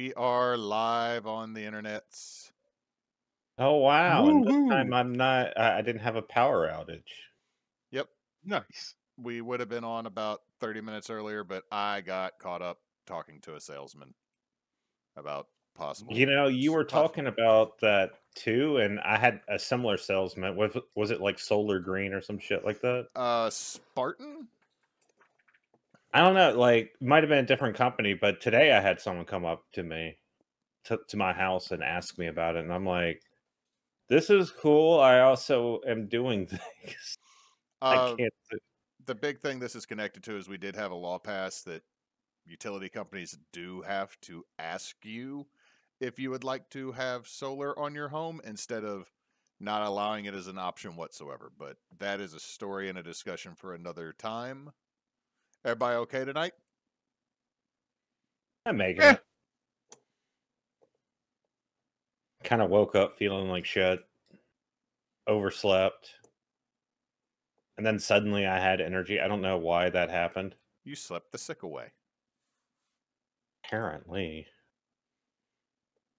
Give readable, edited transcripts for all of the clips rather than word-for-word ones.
We are live on the internets. Oh wow! And this time Woohoo! I'm not. I didn't have a power outage. Yep, Nice. we would have been on about 30 minutes earlier, but I got caught up talking to a salesman about possible. You know, you were possible- talking about that too, and I had a similar salesman. Was it like Solar Green or some shit like that? Spartan? I don't know. Like, might have been a different company, but today I had someone come up to me, to my house, and ask me about it, and I'm like, "This is cool. I also am doing things. I Uh, can't." the big thing this is connected to is we did have a law pass that utility companies do have to ask you if you would like to have solar on your home instead of not allowing it as an option whatsoever. But that is a story and a discussion for another time. Everybody okay tonight? I'm making Eh. it. Kind of woke up feeling like shit. Overslept. And then suddenly I had energy. I don't know why that happened. You slept the sick away. Apparently.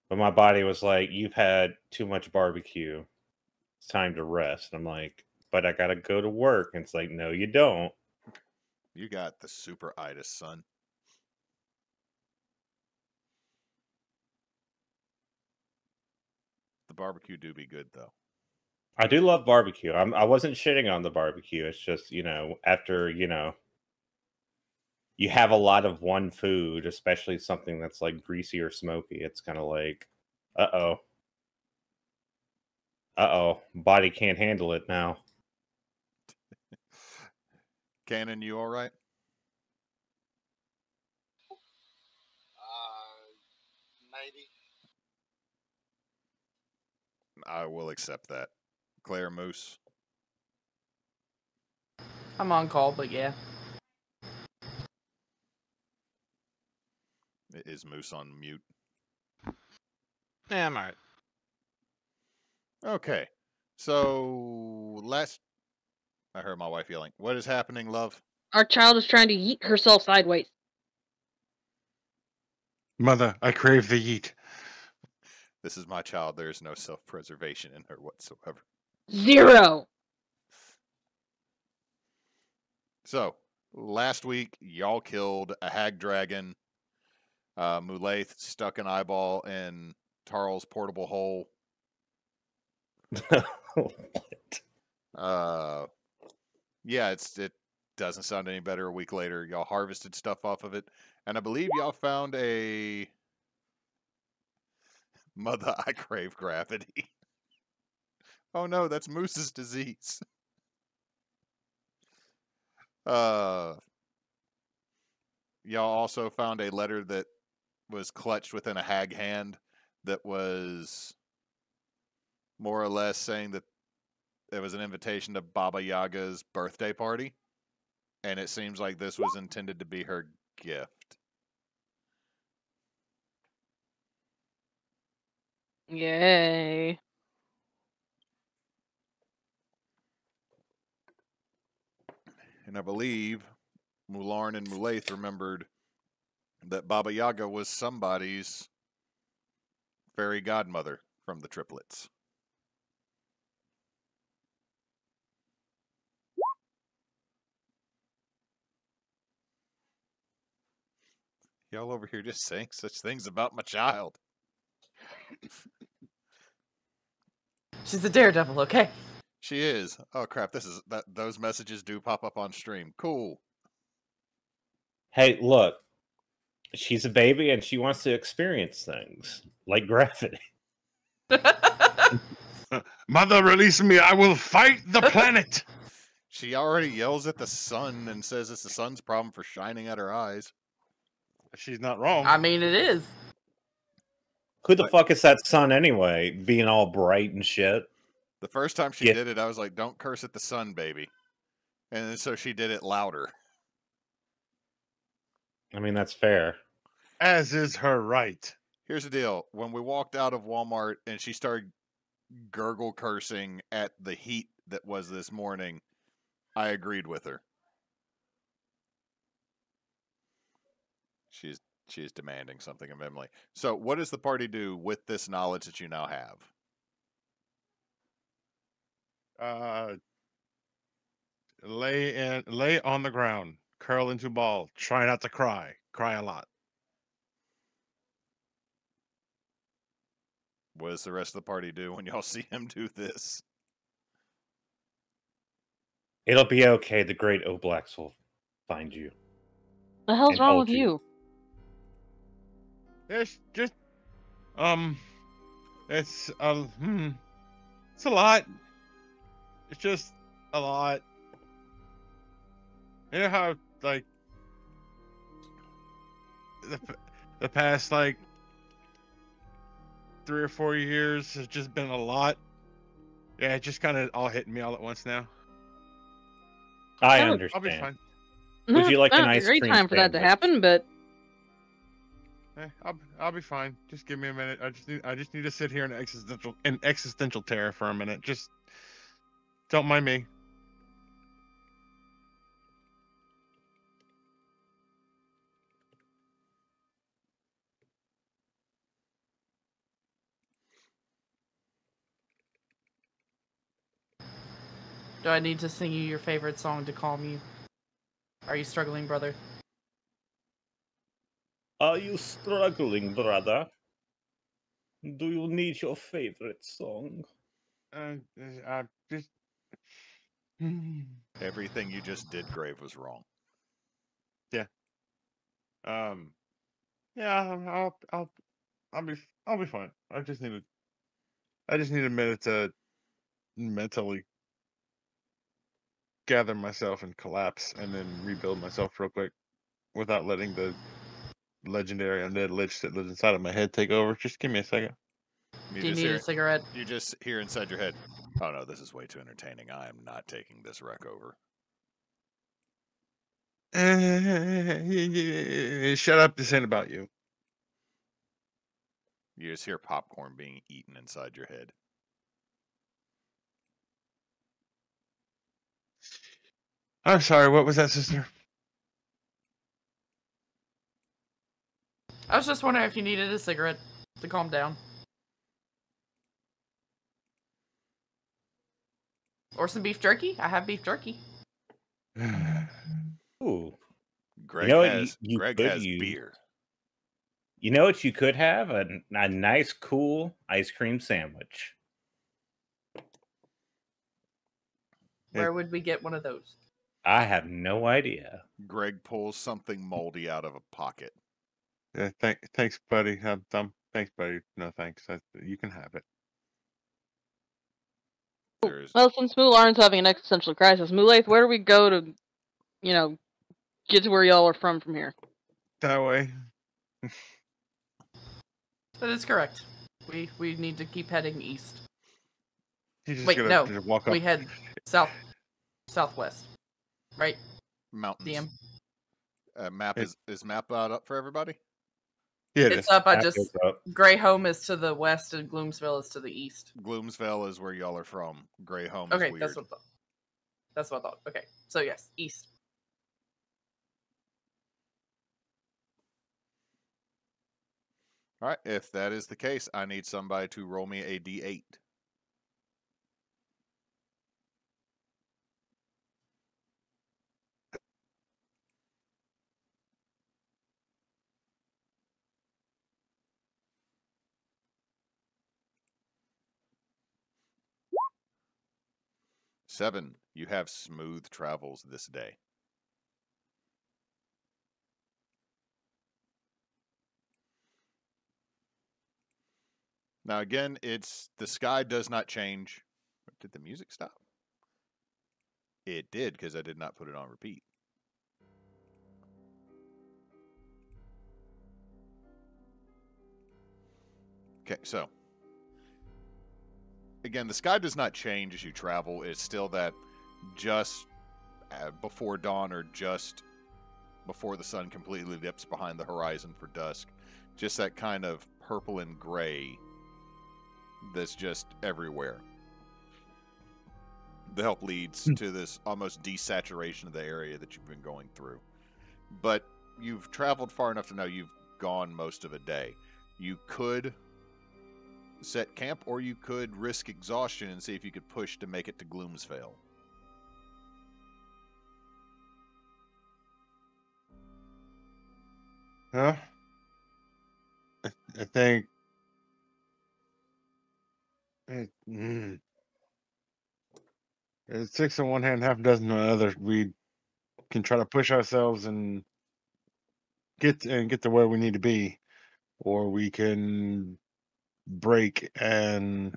But my body was like, "You've had too much barbecue. It's time to rest." I'm like, "But I gotta go to work." And it's like, "No, you don't." You got the super itis, son. The barbecue do be good though. I do love barbecue. I wasn't shitting on the barbecue. It's just, after, you have a lot of one food, especially something that's like greasy or smoky, it's kind of like, uh-oh. Uh-oh. Body can't handle it now. Cannon, you all right? 90. I will accept that. Claire Moose. I'm on call, but yeah. Is Moose on mute? Yeah, I'm alright. Okay. So I heard my wife yelling. What is happening, love? Our child is trying to yeet herself sideways. Mother, I crave the yeet. This is my child. There is no self-preservation in her whatsoever. 0. So, last week, y'all killed a hag dragon. Mulaith stuck an eyeball in Tarl's portable hole. What? Yeah, it doesn't sound any better a week later. Y'all harvested stuff off of it. And I believe y'all found a... Mother, I crave gravity. Oh no, that's Moose's disease. Y'all also found a letter that was clutched within a hag hand that was more or less saying that it was an invitation to Baba Yaga's birthday party. And it seems like this was intended to be her gift. Yay. And I believe Mularn and Mulaith remembered that Baba Yaga was somebody's fairy godmother from the triplets. Y'all over here just saying such things about my child. She's a daredevil, okay? She is. Oh crap! Those messages do pop up on stream. Cool. Hey, look. She's a baby and she wants to experience things like gravity. Mother, release me. I will fight the planet. She already yells at the sun and says it's the sun's problem for shining at her eyes. She's not wrong. I mean, it is. Who the fuck is that sun anyway? Being all bright and shit. The first time she did it, I was like, "Don't curse at the sun, baby." And then so she did it louder. I mean, that's fair. As is her right. Here's the deal. When we walked out of Walmart and she started gurgle cursing at the heat that was this morning, I agreed with her. She is demanding something of Emily. So, what does the party do with this knowledge that you now have? Lay on the ground, curl into a ball, try not to cry a lot. What does the rest of the party do when y'all see him do this? It'll be okay. The great Oblax will find you. The hell's And wrong hold with you? It's just it's it's a lot. It's just a lot. You know how like the past like 3 or 4 years has just been a lot. Yeah, it just kind of all hitting me all at once now. I Oh, understand. I'll be fine. Would you like an Not a ice great cream time for that to sandwich? happen, but I'll be fine. Just give me a minute. I just need to sit here in existential terror for a minute. Just don't mind me. Do I need to sing you your favorite song to calm you? Are you struggling, brother? Are you struggling, brother? Do you need your favorite song? I just. Everything you just did, Grave, was wrong. Yeah. Yeah. I'll be fine. I just need a minute to mentally gather myself and collapse, and then rebuild myself real quick, without letting the legendary undead lich that lives inside of my head take over. Just give me a second. You Do you just need hear a cigarette? You just hear inside your head, "Oh no, this is way too entertaining. I am not taking this wreck over." Shut up! This ain't about you. You just hear popcorn being eaten inside your head. I'm sorry. What was that, sister? I was just wondering if you needed a cigarette to calm down. Or some beef jerky? I have beef jerky. Ooh. Greg know what has you Greg could has use? beer. You know what you could have? A nice, cool ice cream sandwich. Where would we get one of those? I have no idea. Greg pulls something moldy out of a pocket. Yeah, thanks, buddy. Thanks, buddy. No, thanks. You can have it. There's well, since Mularn's having an existential crisis, Mulaith, where do we go to, get to where y'all are from here? That way. That is correct. We need to keep heading east. You just Wait, gotta no. just walk up. We head southwest. Right? mountains. DM. Map is map out up for everybody? Yeah, it It's is. up. I That just goes up. Greyhome is to the west and Gloomsvale is to the east. Gloomsvale is where y'all are from. Greyhome Okay, is weird. that's what I thought. Okay. So yes, east. All right, if that is the case, I need somebody to roll me a d8. Seven, you have smooth travels this day. Now again, the sky does not change. Did the music stop? It did, because I did not put it on repeat. Okay, so again, the sky does not change as you travel. It's still that just before dawn, or just before the sun completely dips behind the horizon for dusk. Just that kind of purple and gray that's just everywhere. The help leads to this almost desaturation of the area that you've been going through. But you've traveled far enough to know you've gone most of a day. You could set camp, or you could risk exhaustion and see if you could push to make it to Gloomsvale. Huh? I think it's 6 on one hand, half a dozen on the other. We can try to push ourselves and get to where we need to be, or we can break and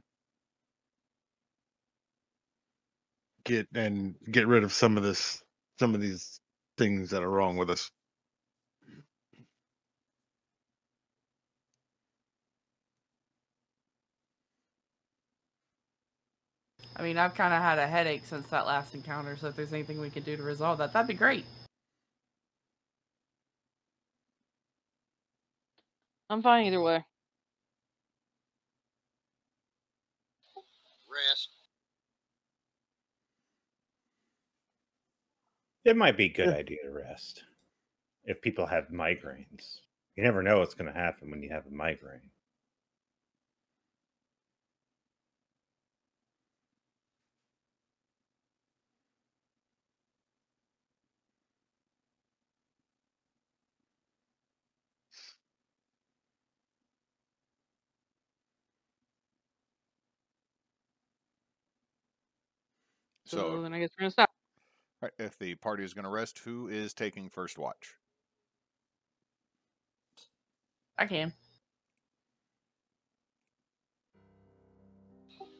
get rid of some of these things that are wrong with us. I mean, I've kind of had a headache since that last encounter, so if there's anything we can do to resolve that, that'd be great. I'm fine either way. Rest. It might be a good idea to rest if people have migraines. You never know what's going to happen when you have a migraine. So So, then I guess we're gonna stop. right, if the party is going to rest, who is taking first watch? I can.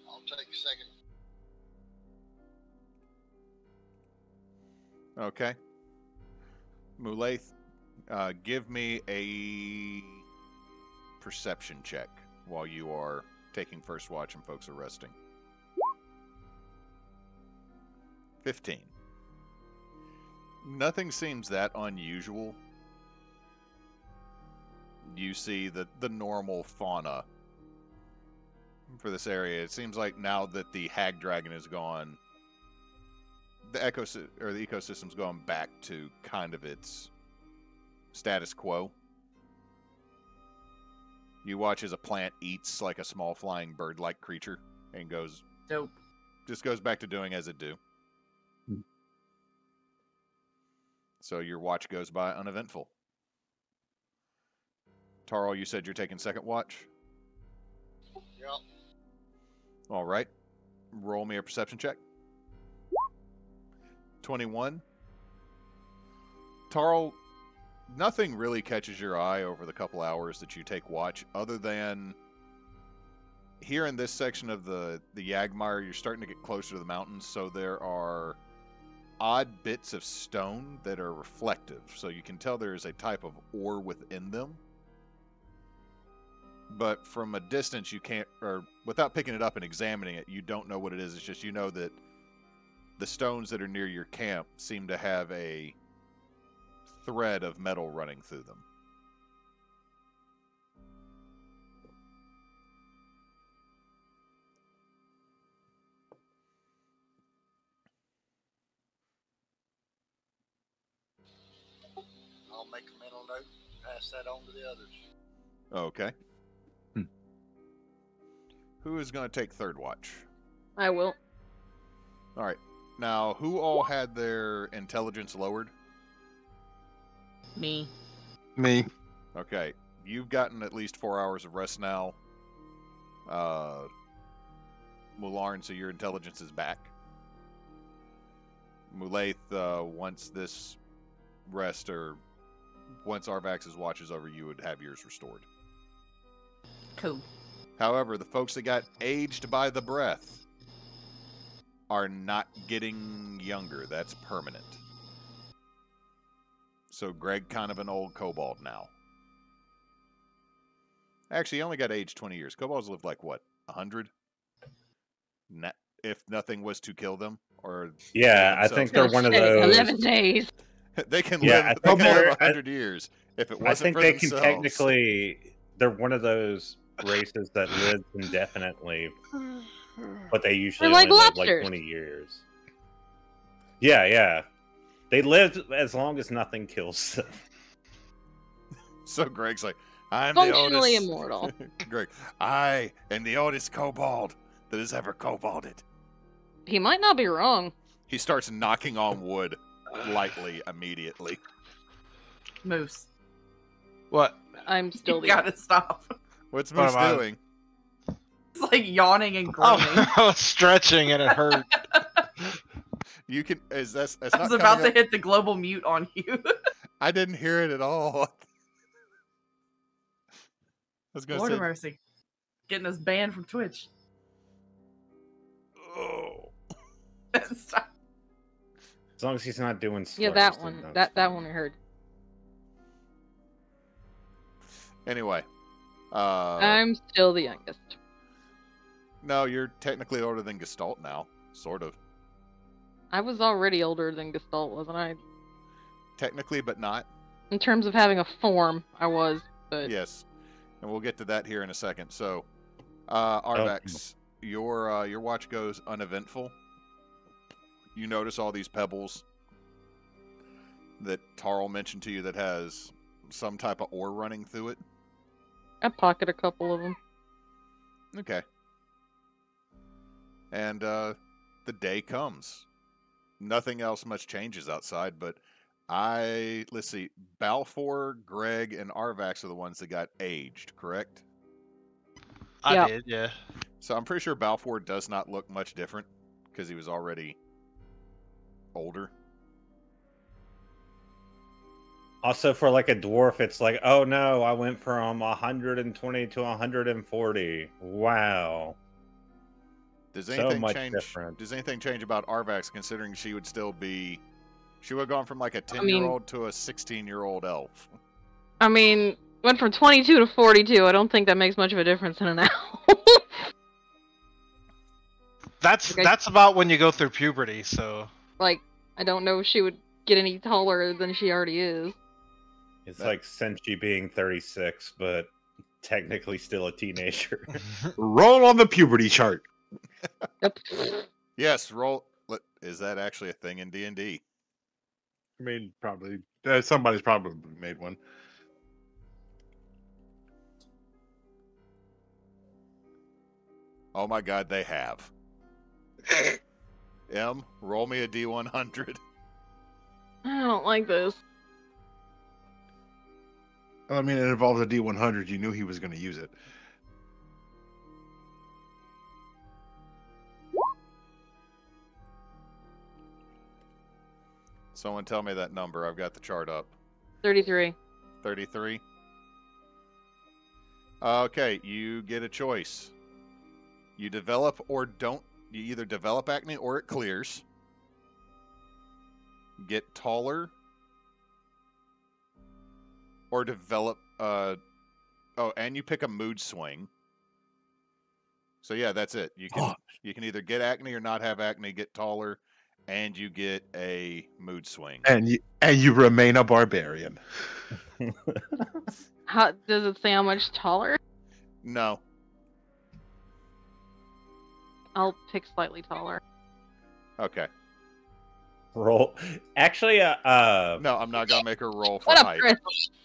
I'll take second. Okay. Mulaith, give me a perception check while you are taking first watch and folks are resting. 15. Nothing seems that unusual. You see the normal fauna for this area. It seems like now that the hag dragon is gone, the ecosystem's going back to kind of its status quo. You watch as a plant eats like a small flying bird-like creature and Dope. just goes back to doing as it do. So your watch goes by uneventful. Tarl, you said you're taking second watch? Yep. All right. Roll me a perception check. 21. Tarl, nothing really catches your eye over the couple hours that you take watch, other than here in this section of the Yagmire, you're starting to get closer to the mountains, so there are odd bits of stone that are reflective, so you can tell there is a type of ore within them. But from a distance, you can't, or without picking it up and examining it, you don't know what it is. It's just you know that the stones that are near your camp seem to have a thread of metal running through them. I'll make a mental note, pass that on to the others. Okay. Who is going to take third watch? I will. All right. Now, who all had their intelligence lowered? Me. Me. Okay. You've gotten at least 4 hours of rest now. Mularn, so your intelligence is back. Mulaith, once this rest, or once Arvax's watch is over, you would have yours restored. Cool. However, the folks that got aged by the breath are not getting younger. That's permanent. So Greg, kind of an old kobold now. Actually, he only got aged 20 years. Kobolds live like, what, 100? If nothing was to kill them? Or Yeah, I think they're one of Shit, those. 11 days. they can Yeah, live, I they think can live they're- 100 years if it I wasn't think for they themselves. can technically. They're one of those races that live indefinitely, but they usually They're like only live like lobsters. 20 years. Yeah, yeah. They live as long as nothing kills them. So Greg's like, I'm Functionally the oldest. immortal. Greg, I am the oldest kobold that has ever kobolded. He might not be wrong. He starts knocking on wood lightly immediately. Moose. What? I'm still You the gotta stop. What's What Moose am I- doing? It's like yawning and groaning. Oh, I was stretching and it hurt. You can. Is that's? It's I not was about to coming up- hit the global mute on you. I didn't hear it at all. I was gonna Lord say. of mercy. Getting us banned from Twitch. Oh. Stop. As long as he's not doing slurs. Yeah, that then one. that's That fine. one I heard. Anyway. I'm still the youngest. No, you're technically older than Gestalt now. Sort of. I was already older than Gestalt, wasn't I? Technically, but not. In terms of having a form, I was, but Yes. And we'll get to that here in a second. So, Arvax, your watch goes uneventful. You notice all these pebbles that Tarl mentioned to you that has some type of ore running through it. I pocket a couple of them. Okay. And the day comes. Nothing else much changes outside, but let's see, Balfor, Greg, and Arvax are the ones that got aged, correct? I Yeah. did, yeah. So I'm pretty sure Balfor does not look much different because he was already older. Also, for like a dwarf, it's like, oh no, I went from 120 to 140. Wow. Does So anything much change? different. Does anything change about Arvax, considering she would still be? She would have gone from like a I mean- 10-year-old to a 16-year-old elf. I mean, went from 22 to 42. I don't think that makes much of a difference in an hour. That's Okay. that's about when you go through puberty, so Like, I don't know if she would get any taller than she already is. It's That- like Senshi being 36, but technically still a teenager. Roll on the puberty chart. Yep. Yes, roll. Is that actually a thing in D&D? I mean, probably somebody's probably made one. Oh my God, they have. M, roll me a D100. I don't like this. I mean, it involves a D100. You knew he was going to use it. Someone tell me that number. I've got the chart up. 33. 33. Okay, you get a choice. You develop or don't. You either develop acne or it clears. Get taller. Or develop. Oh, and you pick a mood swing. So yeah, that's it. You can either get acne or not have acne. Get taller, and you get a mood swing. And you remain a barbarian. How does it say how much taller? No. I'll pick slightly taller. Okay. Roll. Actually, No, I'm not gonna make her roll for What up, height. Chris?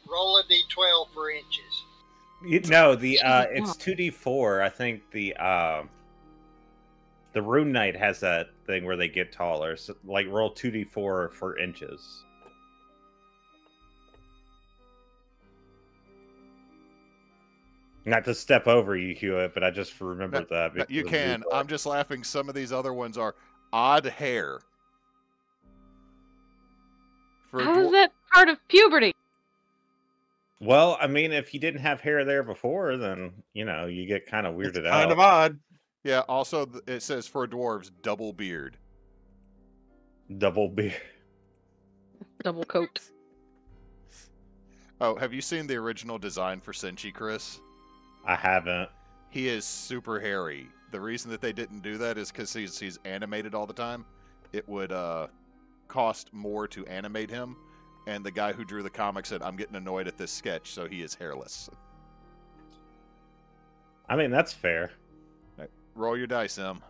Roll a d12 for inches. no, the Jesus, it's 2d4. I think the Rune Knight has that thing where they get taller. So, like, roll 2d4 for inches. Not to step over you, Hewitt, but I just remembered that. No, you because of can. I'm just laughing. Some of these other ones are odd hair. For a How is dwar- that part of puberty? Well, I mean, if you didn't have hair there before, then, you know, you get kind of weirded It's out. kind of odd. Yeah. Also, it says for dwarves, double beard. Double beard. Double coat. Oh, have you seen the original design for Senshi, Chris? I haven't. He is super hairy. The reason that they didn't do that is because he's animated all the time. It would cost more to animate him, and the guy who drew the comic said, "I'm getting annoyed at this sketch," so he is hairless. I mean, that's fair. Roll your dice, Em.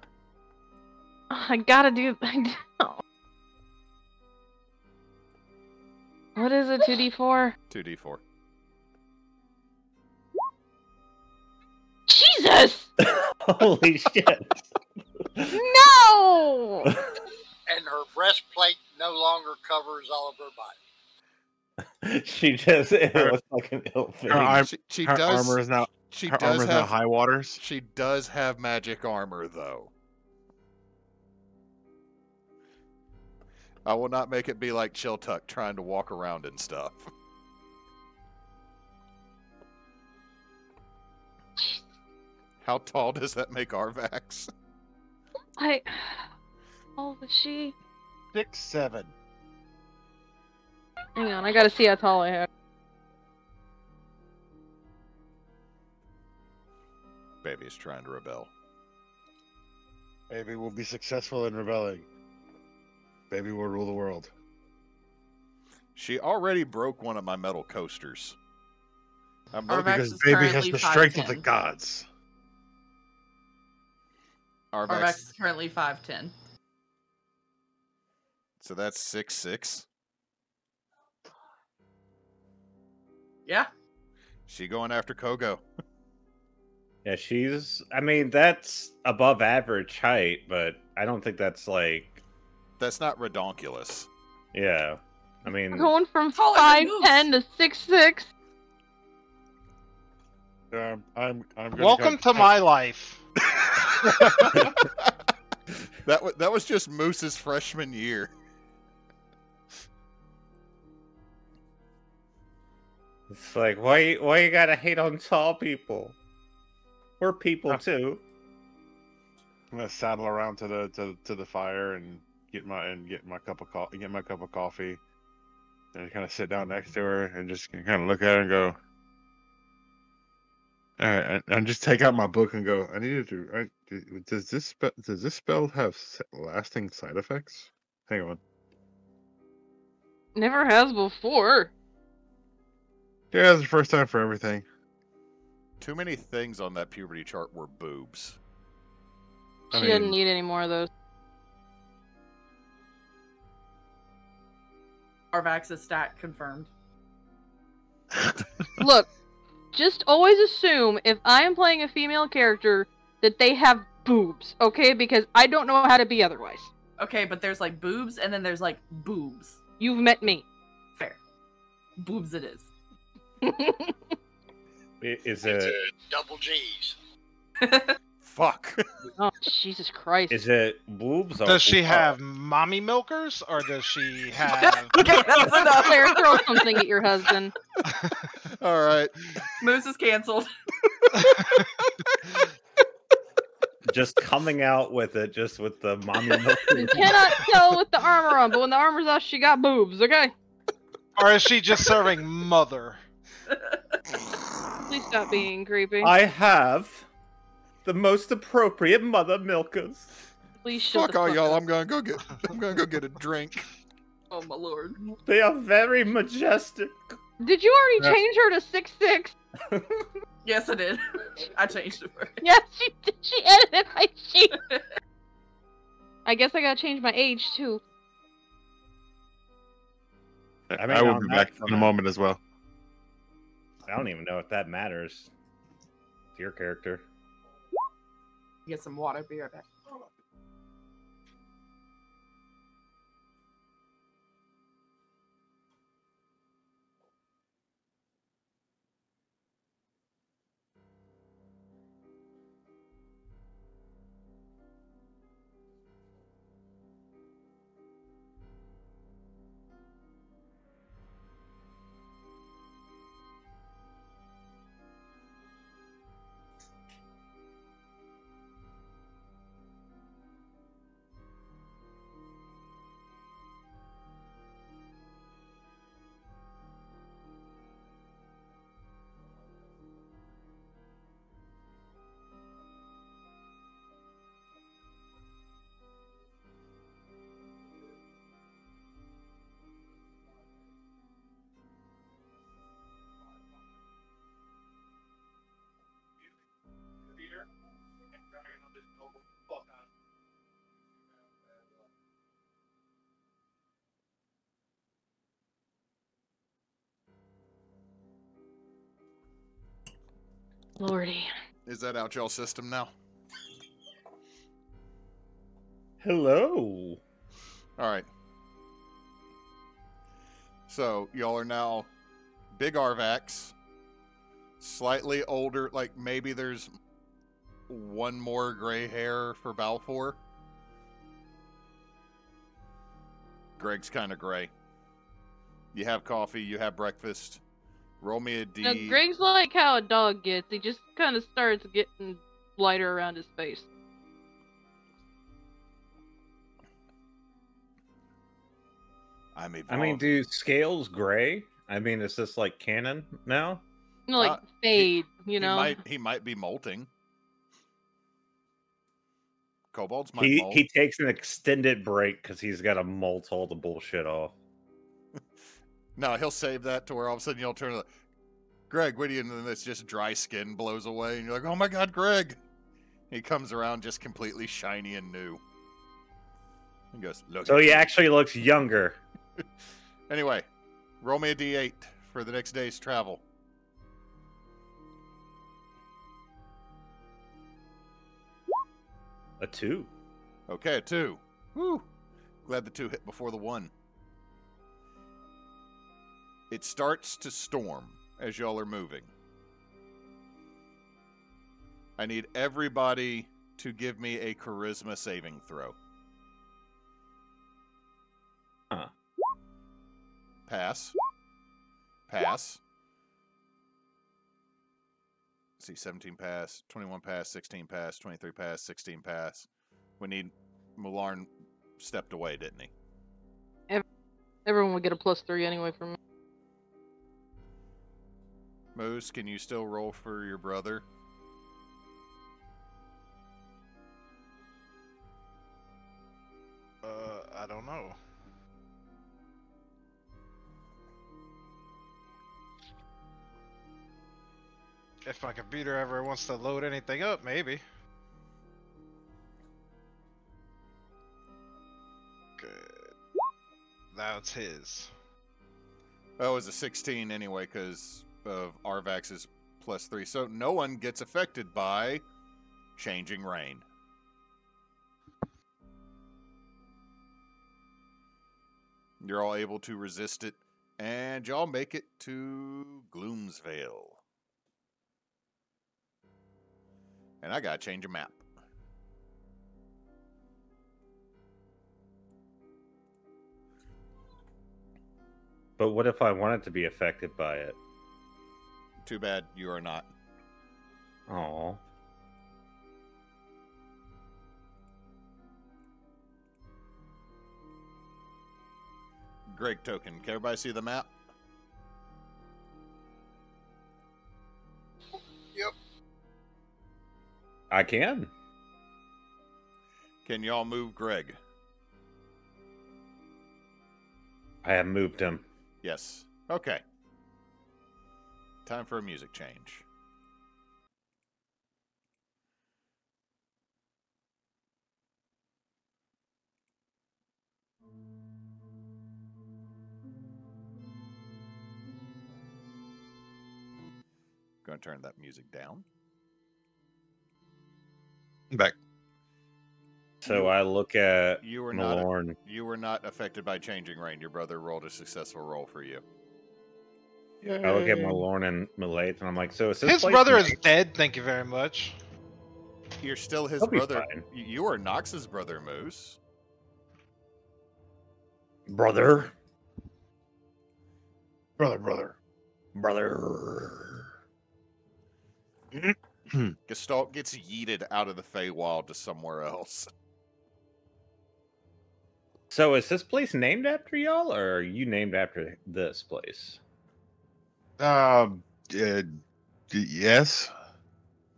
I gotta do. I know. What is a 2d4? 2d4. Jesus! Holy shit! No! And her breastplate no longer covers all of her body. She just it Her- looks like an ill thing. She her does. armor is now She her does armor is now have. high waters. She does have magic armor, though. I will not make it be like Chiltuck trying to walk around and stuff. How tall does that make Arvax? Oh, was she? 6'7". Hang on, I gotta see how tall I am. Baby's trying to rebel. Baby will be successful in rebelling. Baby will rule the world. She already broke one of my metal coasters. I'm Arvax looking. Because is baby has currently the strength of the 5'10". gods. Arvax is currently 5'10". So that's 6'6". Yeah. She going after Kogo. Yeah, she's. I mean, that's above average height, but I don't think that's like. That's not redonkulous. Yeah, I We're mean, going from Taller than 5'10" to 6'6". I'm gonna Welcome to my life. That was just Moose's freshman year. it's like why you gotta hate on tall people? We're people too. I'm gonna saddle around to the fire and get my cup of coffee, and kind of sit down next to her and just kind of look at her and go, all right, and just take out my book and go. I need to. Does this spell have lasting side effects? Hang on. Never has before. Yeah, it's the first time for everything. Too many things on that puberty chart were boobs. I She doesn't mean- need any more of those. Arvax's stat confirmed. Look, just always assume if I am playing a female character that they have boobs, okay? Because I don't know how to be otherwise. Okay, but there's like boobs and then there's like boobs. You've met me. Fair. Boobs it is. Is It's it double G's. Fuck. Oh, Jesus Christ. is it boobs? Or Does she have mommy milkers, or does she have? Okay, that's enough. Claire, throw something at your husband. All right. Moose is canceled. just coming out with it, just with the mommy milk? You cannot tell with the armor on, but when the armor's off, she got boobs, okay? Or is she just serving mother? Please stop being creepy. I have the most appropriate mother milkers. Please shut Fuck the all fuck y'all. up. I'm gonna go get a drink. Oh my lord. They are very majestic. Did you already change her to 6'6"? Yes, I did. I changed it for her. Yes, she did. She edited my sheet. I guess I gotta change my age, too. I mean, I will on be that back in a front- moment as well. I don't even know if that matters to your character. Get some water. Be right back. Lordy. Is that out y'all's system now? Hello. All right. So y'all are now big Arvax, slightly older. Like maybe there's one more gray hair for Balfor. Greg's kind of gray. You have coffee. You have breakfast. Roll me a D. Now, Greg's like how a dog gets. He just kind of starts getting lighter around his face. I mean, do scales gray? I mean, is this like canon now? You know, like fade, you know? He might be molting. Kobolds might molt. He takes an extended break because he's got to molt all the bullshit off. No, he'll save that to where all of a sudden you'll turn to Greg, what do you, and then it's just dry skin blows away, and you're like, oh my god, Greg! He comes around just completely shiny and new. He goes, look. So he actually looks younger. Anyway, roll me a D8 for the next day's travel. A 2. Okay, a 2. Woo! Glad the 2 hit before the 1. It starts to storm as y'all are moving. I need everybody to give me a charisma saving throw. Huh. Pass. Pass. Let's see, 17 pass, 21 pass, 16 pass, 23 pass, 16 pass. We need Mularn stepped away, didn't he? Everyone would get a +3 anyway from me. Moose, can you still roll for your brother? I don't know. If my computer ever wants to load anything up, maybe. Good. Now it's his. Oh, it was a 16 anyway because of Arvax's +3. So no one gets affected by changing rain. You're all able to resist it, and y'all make it to Gloomsvale. And I gotta change a map. But what if I wanted to be affected by it? Too bad you are not. Oh. Greg token. Can everybody see the map? Yep. I can. Can y'all move Greg? I have moved him. Yes. Okay. Time for a music change. Going to turn that music down. Back. So I look at You were Malorn. You were not affected by changing rain. Your brother rolled a successful roll for you. I look at Malorn and Malate, and I'm like, so is this His place brother is nice? dead, thank you very much. You're still his He'll be brother. fine. You are Nox's brother, Moose. Brother. Brother. Gestalt gets yeeted out of the Feywild to somewhere else. So is this place named after y'all, or are you named after this place? Yes.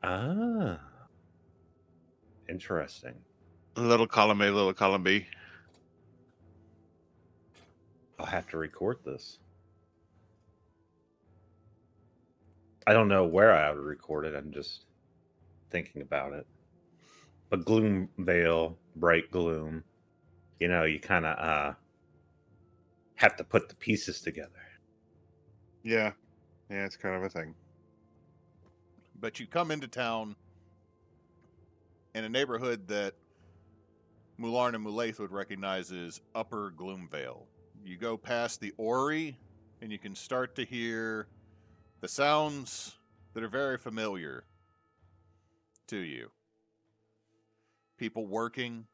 Ah. Interesting. Little column A, little column B. I'll have to record this. I don't know where I would record it. I'm just thinking about it. But Gloomvale, Brightgloom, you know, you kind of have to put the pieces together. Yeah. Yeah, it's kind of a thing. but you come into town in a neighborhood that Mularn and Mulaith would recognize as Upper Gloomsvale. You go past the Ori, and you can start to hear the sounds that are very familiar to you. People working,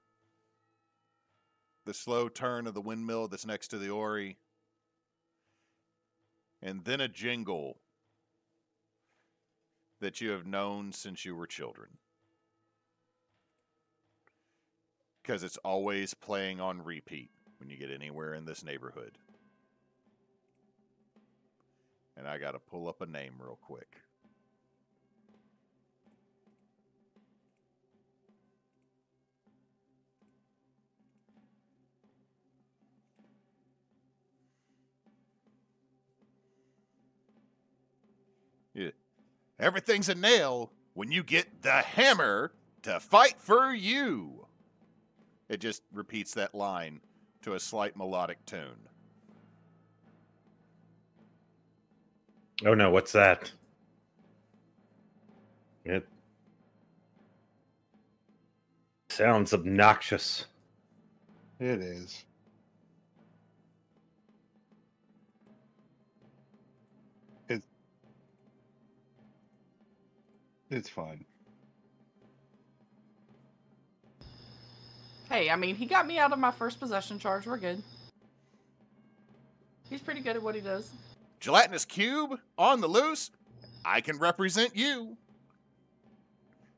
the slow turn of the windmill that's next to the Ori, and then a jingle that you have known since you were children. Because it's always playing on repeat when you get anywhere in this neighborhood. And I got to pull up a name real quick. Yeah. Everything's a nail when you get the hammer to fight for you. It just repeats that line to a slight melodic tune. Oh no, what's that? It sounds obnoxious. It is. It's fine. Hey, I mean, he got me out of my first possession charge. We're good. He's pretty good at what he does. Gelatinous cube on the loose. I can represent you.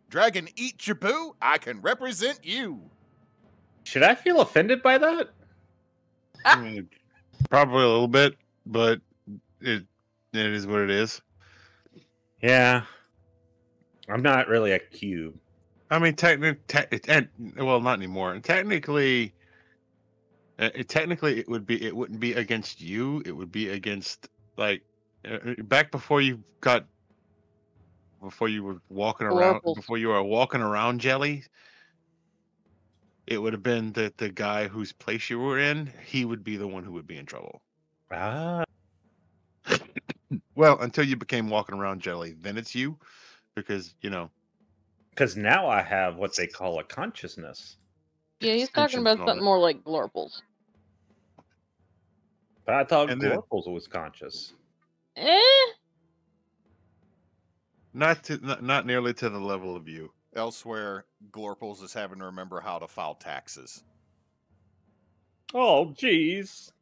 Dragon eat your boo. I can represent you. Should I feel offended by that? I mean, probably a little bit, but it is what it is. Yeah. I'm not really a cube. I mean, well, not anymore. Technically, it wouldn't be against you. It would be against back before you were walking around, Glorples. before you were walking around Jelly. It would have been that the guy whose place you were in, he would be the one who would be in trouble. Ah. Well, until you became walking around Jelly, then it's you, because Because now I have what they call a consciousness. Yeah, he's talking about something more like Glorples. But I thought And then- Glorples was conscious. Not nearly to the level of you. Elsewhere, Glorples is having to remember how to file taxes. Oh, jeez.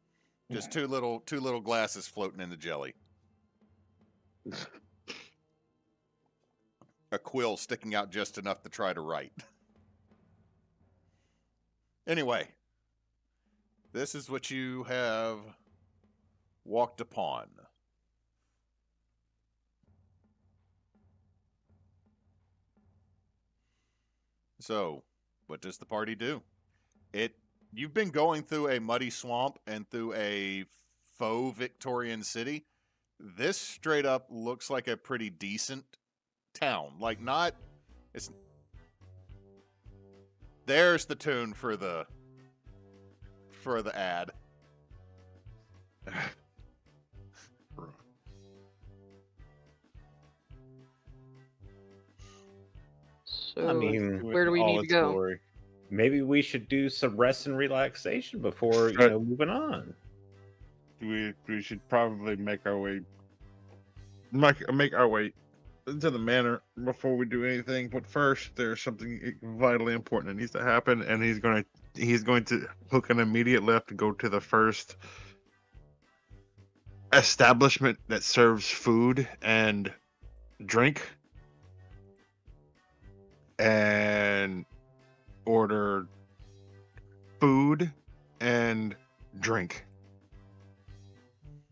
Just two little glasses floating in the jelly. A quill sticking out just enough to try to write. Anyway, this is what you have walked upon. So, what does the party do? You've been going through a muddy swamp and through a faux Victorian city. This straight up looks like a pretty decent town. There's the tune for the ad. So, I mean, where do we need to go? Glory. maybe we should do some rest and relaxation before moving on. We should probably make our way into the manor before we do anything. But first, there's something vitally important that needs to happen, and he's going to hook an immediate left to go to the first establishment that serves food and drink, and order food and drink.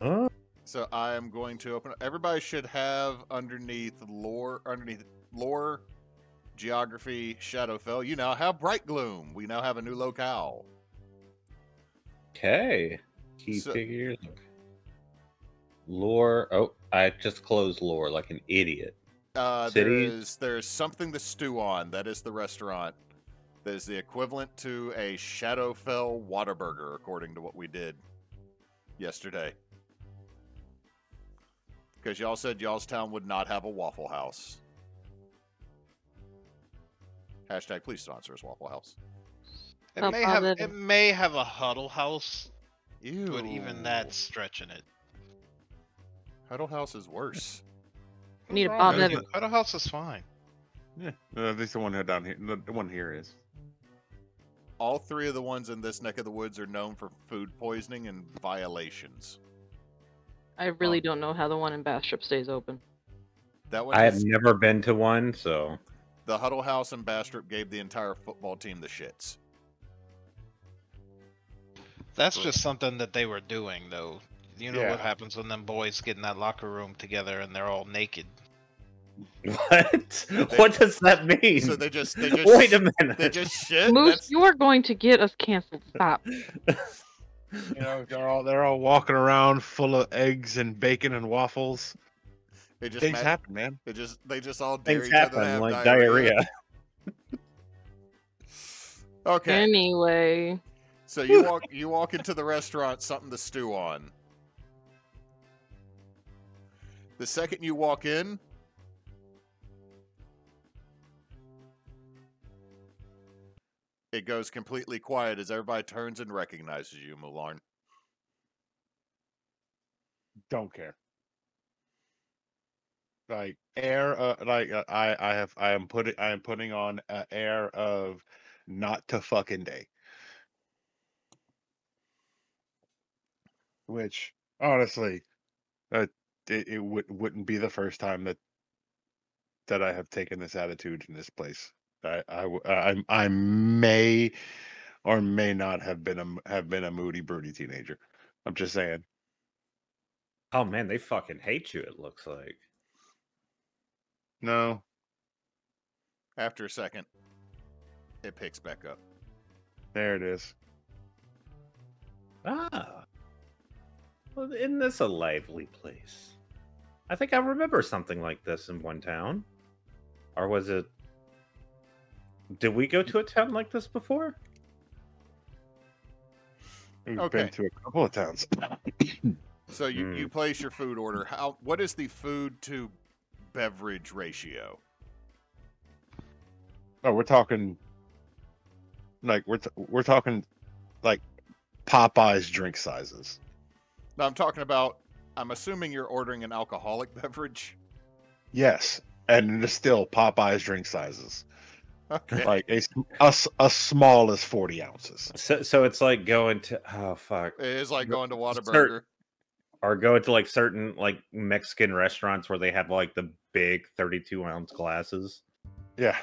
Oh, So I am going to open. Everybody should have underneath lore, geography, Shadowfell. You now have Brightgloom. We now have a new locale. okay. Key figures. Lore. Oh, I just closed lore like an idiot. Cities? There's something to stew on. That is the restaurant. That is the equivalent to a Shadowfell Whataburger, according to what we did yesterday. Because y'all said y'all's town would not have a Waffle House. Hashtag please sponsor us, Waffle House. It Oh, may Bob, have that- it may have a huddle house, Ew. but even that's stretching it. Huddle House is worse. We need a What's Bob wrong with Evans. you? Huddle house is fine. Yeah, at least the one here down here, the one here is. All three of the ones in this neck of the woods are known for food poisoning and violations. I really don't know how the one in Bastrop stays open. That one I have is, never been to one, so the Huddle House in Bastrop gave the entire football team the shits. That's just something that they were doing, though. You know Yeah. what happens when them boys get in that locker room together and they're all naked. what? What does that mean? So they just Wait a minute. They just shit. Moose, That's, you are going to get us canceled. Stop. You know, they're all walking around full of eggs and bacon and waffles. it just Things happen, man. they just all dare Things each other to happen have like diarrhea. diarrhea. Okay, Anyway, so you walk into the restaurant, something to stew on. The second you walk in, it goes completely quiet as everybody turns and recognizes you, Mularn. Don't care. Like air, I am putting on an air of not to fucking day. Which honestly, it wouldn't be the first time that I have taken this attitude in this place. I may or may not have been a moody, broody teenager. I'm just saying. Oh man, they fucking hate you, it looks like. No, After a second, it picks back up. there it is. Ah. Well, isn't this a lively place? I think I remember something like this in one town. Or was it... Did we go to a town like this before? We've Okay. been to a couple of towns. So you place your food order. What is the food to beverage ratio? Oh, we're talking like we're talking like Popeye's drink sizes. No, I'm talking about. I'm assuming you're ordering an alcoholic beverage. Yes, and it's still Popeye's drink sizes. Okay. Like a small as 40 ounces. So it's like going to... Oh, fuck. It is like going to Whataburger. Or going to like certain like Mexican restaurants where they have like the big 32-ounce glasses. Yeah.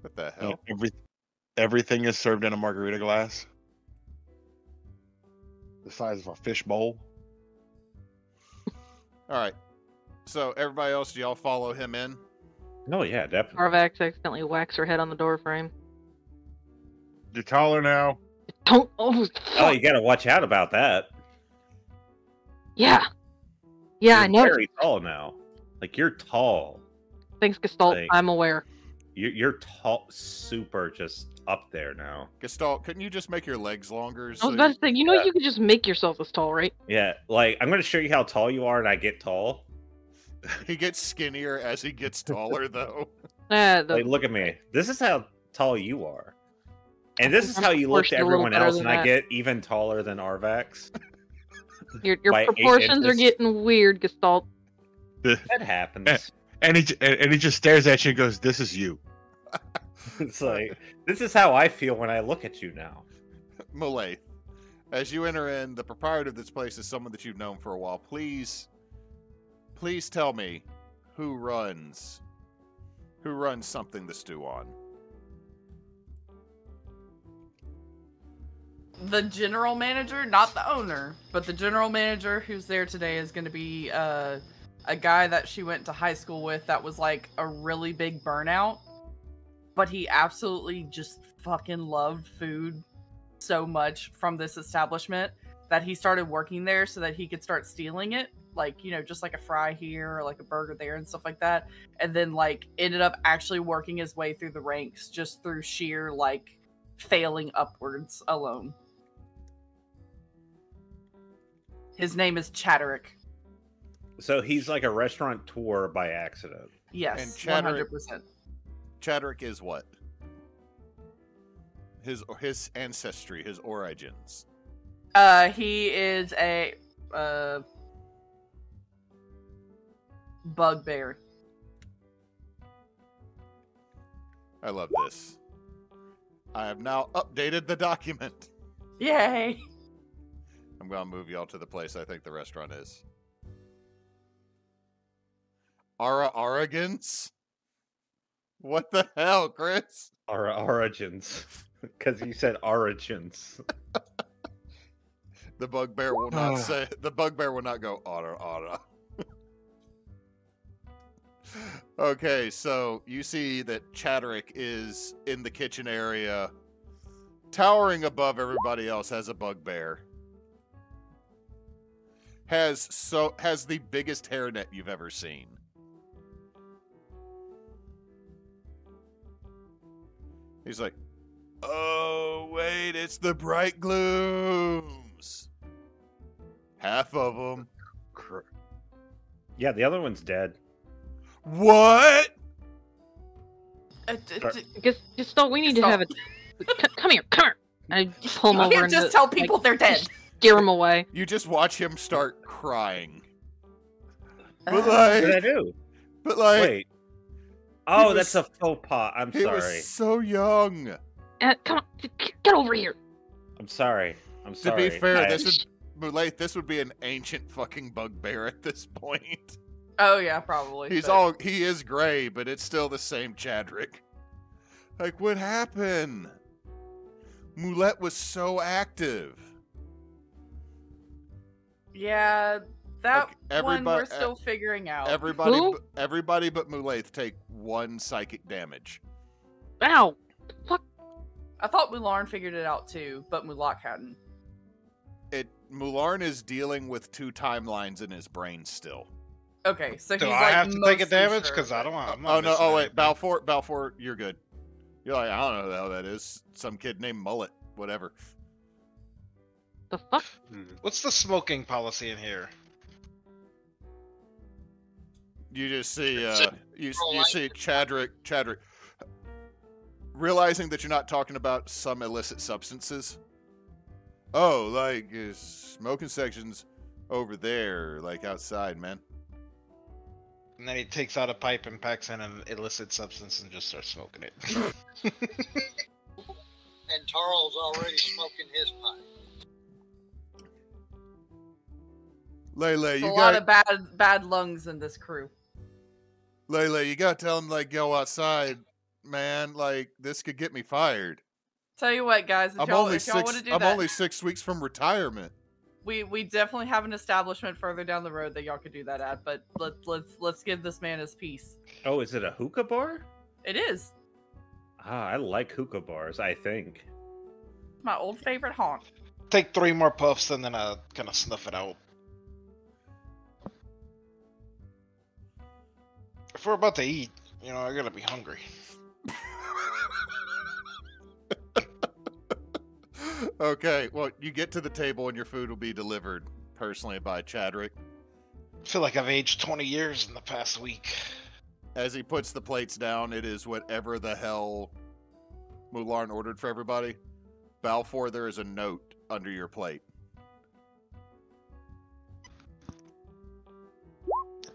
What the hell? Everything is served in a margarita glass. The size of a fish bowl. All right. So everybody else, do y'all follow him in? Oh yeah, definitely. Arvax accidentally whacks her head on the door frame. You're taller now. Don't. Oh, Oh, you gotta watch out about that. yeah. Yeah, I You're know. very tall now. Like you're tall. Thanks, Gestalt. Like- I'm aware. You're tall, super just up there now. Gestalt, couldn't you just make your legs longer? I was about to say, you know, Yeah. you could just make yourself this tall, right? Yeah, like I'm gonna show you how tall you are, and I get tall. He gets skinnier as he gets taller, though. Like, look at me. This is how tall you are, and this is how you look to Proportioned a little everyone better else. than And I that. get even taller than Arvax. Your by 8 proportions are inches. getting weird, Gestalt. That happens. And he just stares at you and goes, "This is you." It's like this is how I feel when I look at you now. Malay, as you enter in, the proprietor of this place is someone that you've known for a while. Please tell me who runs something to stew on. The general manager, not the owner, but the general manager who's there today is going to be a guy that she went to high school with that was like a really big burnout, but he absolutely just fucking loved food so much from this establishment that he started working there so that he could start stealing it, like, you know, just like a fry here or like a burger there and stuff like that, and then like ended up actually working his way through the ranks just through sheer like failing upwards alone. His name is Chatterick. So he's like a restaurateur by accident. Yes, Chadrick- 100%. Chadrick is what? His ancestry, his origins. He is a bugbear. I love this. I have now updated the document. Yay! I'm going to move y'all to the place I think the restaurant is. Oregons? What the hell, Chris? Our origins. Because you said origins. The bugbear will not say. The bugbear will not go Ara. Okay, so you see that Chadrick is in the kitchen area, towering above everybody else, has a bugbear. Has the biggest hairnet you've ever seen. He's like, oh wait, it's the Brightglooms. Half of them. Yeah, the other one's dead. What? Gestalt, we need to have a. Come here. I pull him You over can't and just tell people they're dead. Scare him away. You just watch him start crying. But What did I like, do? Wait. Oh, was- that's a faux pas. I'm He sorry. was so young. Come on, get over here. I'm sorry. To be fair, this would be an ancient fucking bugbear at this point. Oh yeah, probably. He is gray, but it's still the same Chadrick. Like, what happened? Moulette was so active. Yeah, that Like, one we're still figuring out. Everybody but Moulette take 1 psychic damage. Ow. Fuck. I thought Mularn figured it out too, but Mulak hadn't. Mularn is dealing with 2 timelines in his brain still. Okay, so he's Do like I have to take a mostly damage? sure, Because I but- don't. I'm Oh not no! missing Oh wait, anything. Balfor, you're good. You're like, I don't know who the hell that is. Some kid named Mullet, whatever. The fuck? What's the smoking policy in here? You just see, So- you Roll see Chadrick, realizing that you're not talking about some illicit substances. Oh, like smoking sections over there, like outside, man. And then he takes out a pipe and packs in an illicit substance and just starts smoking it. And Tarl's already smoking his pipe. Lele, There's you a lot got of bad lungs in this crew. Lele, you got to tell him like go outside, man. Like this could get me fired. Tell you what, guys, if I'm y'all only want to six. do I'm that, only 6 weeks from retirement. we definitely have an establishment further down the road that y'all could do that at. But let's give this man his peace. Oh, is it a hookah bar? It is Ah, I like hookah bars, I think. my old favorite haunt. Take 3 more puffs and then kind of snuff it out. If we're about to eat, I gotta be hungry. Okay, well, you get to the table and your food will be delivered personally by Chadrick. I feel like I've aged 20 years in the past week. As he puts the plates down, it is whatever the hell Mularn ordered for everybody. Balfor, there is a note under your plate.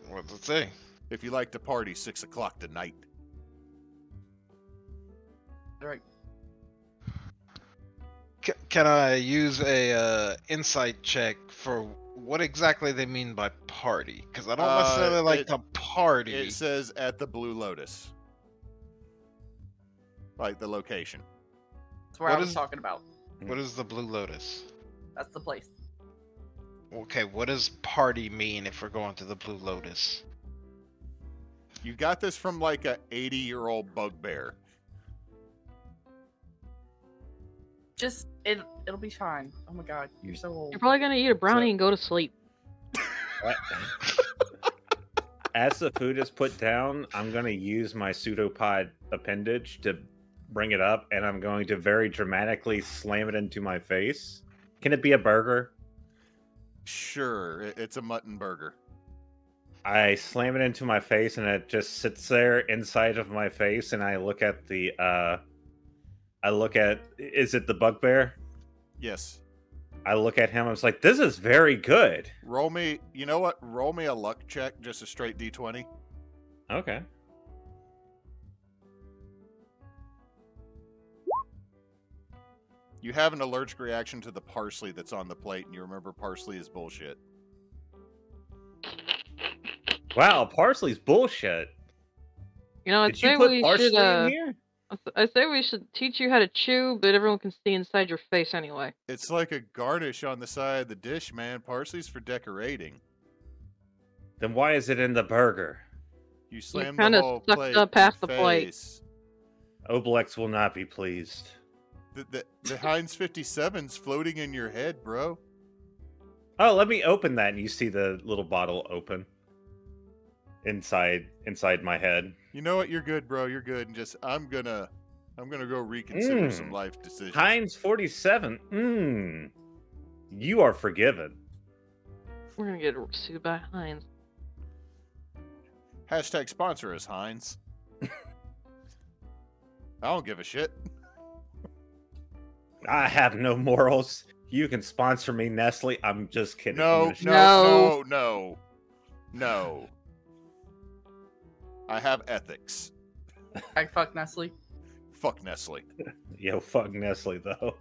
What does it say? If you like to party, 6 o'clock tonight. Right. Can I use a insight check for what exactly they mean by party? Because I don't necessarily like to party. It says at the Blue Lotus. Like the location. That's where What I was is- talking about. What is the Blue Lotus? That's the place. Okay, what does party mean if we're going to the Blue Lotus? You got this from like a 80-year-old bugbear. Just it'll be fine. Oh my god, you're so old. You're probably gonna eat a brownie and go to sleep. As the food is put down, I'm going to use my pseudopod appendage to bring it up, and I'm going to very dramatically slam it into my face. Can it be a burger? Sure, it's a mutton burger. I slam it into my face, and it just sits there inside of my face. And I look at the, is it the bugbear? Yes. I look at him. I was like, "This is very good." Roll me. You know what? Roll me a luck check, just a straight D20. Okay. You have an allergic reaction to the parsley that's on the plate, and you remember parsley is bullshit. Wow, parsley's bullshit. You know, I'd Did you say put we parsley should. in here? I say we should teach you how to chew, but everyone can see inside your face anyway. It's like a garnish on the side of the dish, man. Parsley's for decorating. Then why is it in the burger? You slam kinda the whole sucked plate up in half your the plate. face. Obelix will not be pleased. The Heinz 57's floating in your head, bro. Oh, let me open that, and you see the little bottle open inside my head. You know what? You're good, bro. You're good. And just I'm gonna go reconsider some life decisions. Heinz 47. You are forgiven. We're gonna get sued by Heinz. Hashtag sponsor us, Heinz. I don't give a shit. I have no morals. You can sponsor me, Nestle. I'm just kidding. No. I have ethics. I fuck Nestle. Fuck Nestle. Yo, fuck Nestle, though.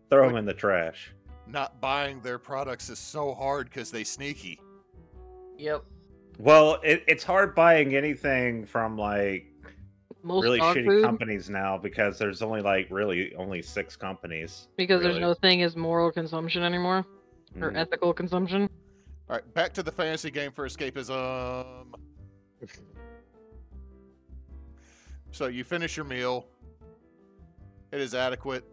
Throw them in the trash. Not buying their products is so hard because they sneaky. Yep. Well, it's hard buying anything from, like, Most really dog shitty food, companies now because there's only, like, really only 6 companies. because there's really. no thing as moral consumption anymore, or ethical consumption. All right, back to the fantasy game for escapism. So you finish your meal. It is adequate.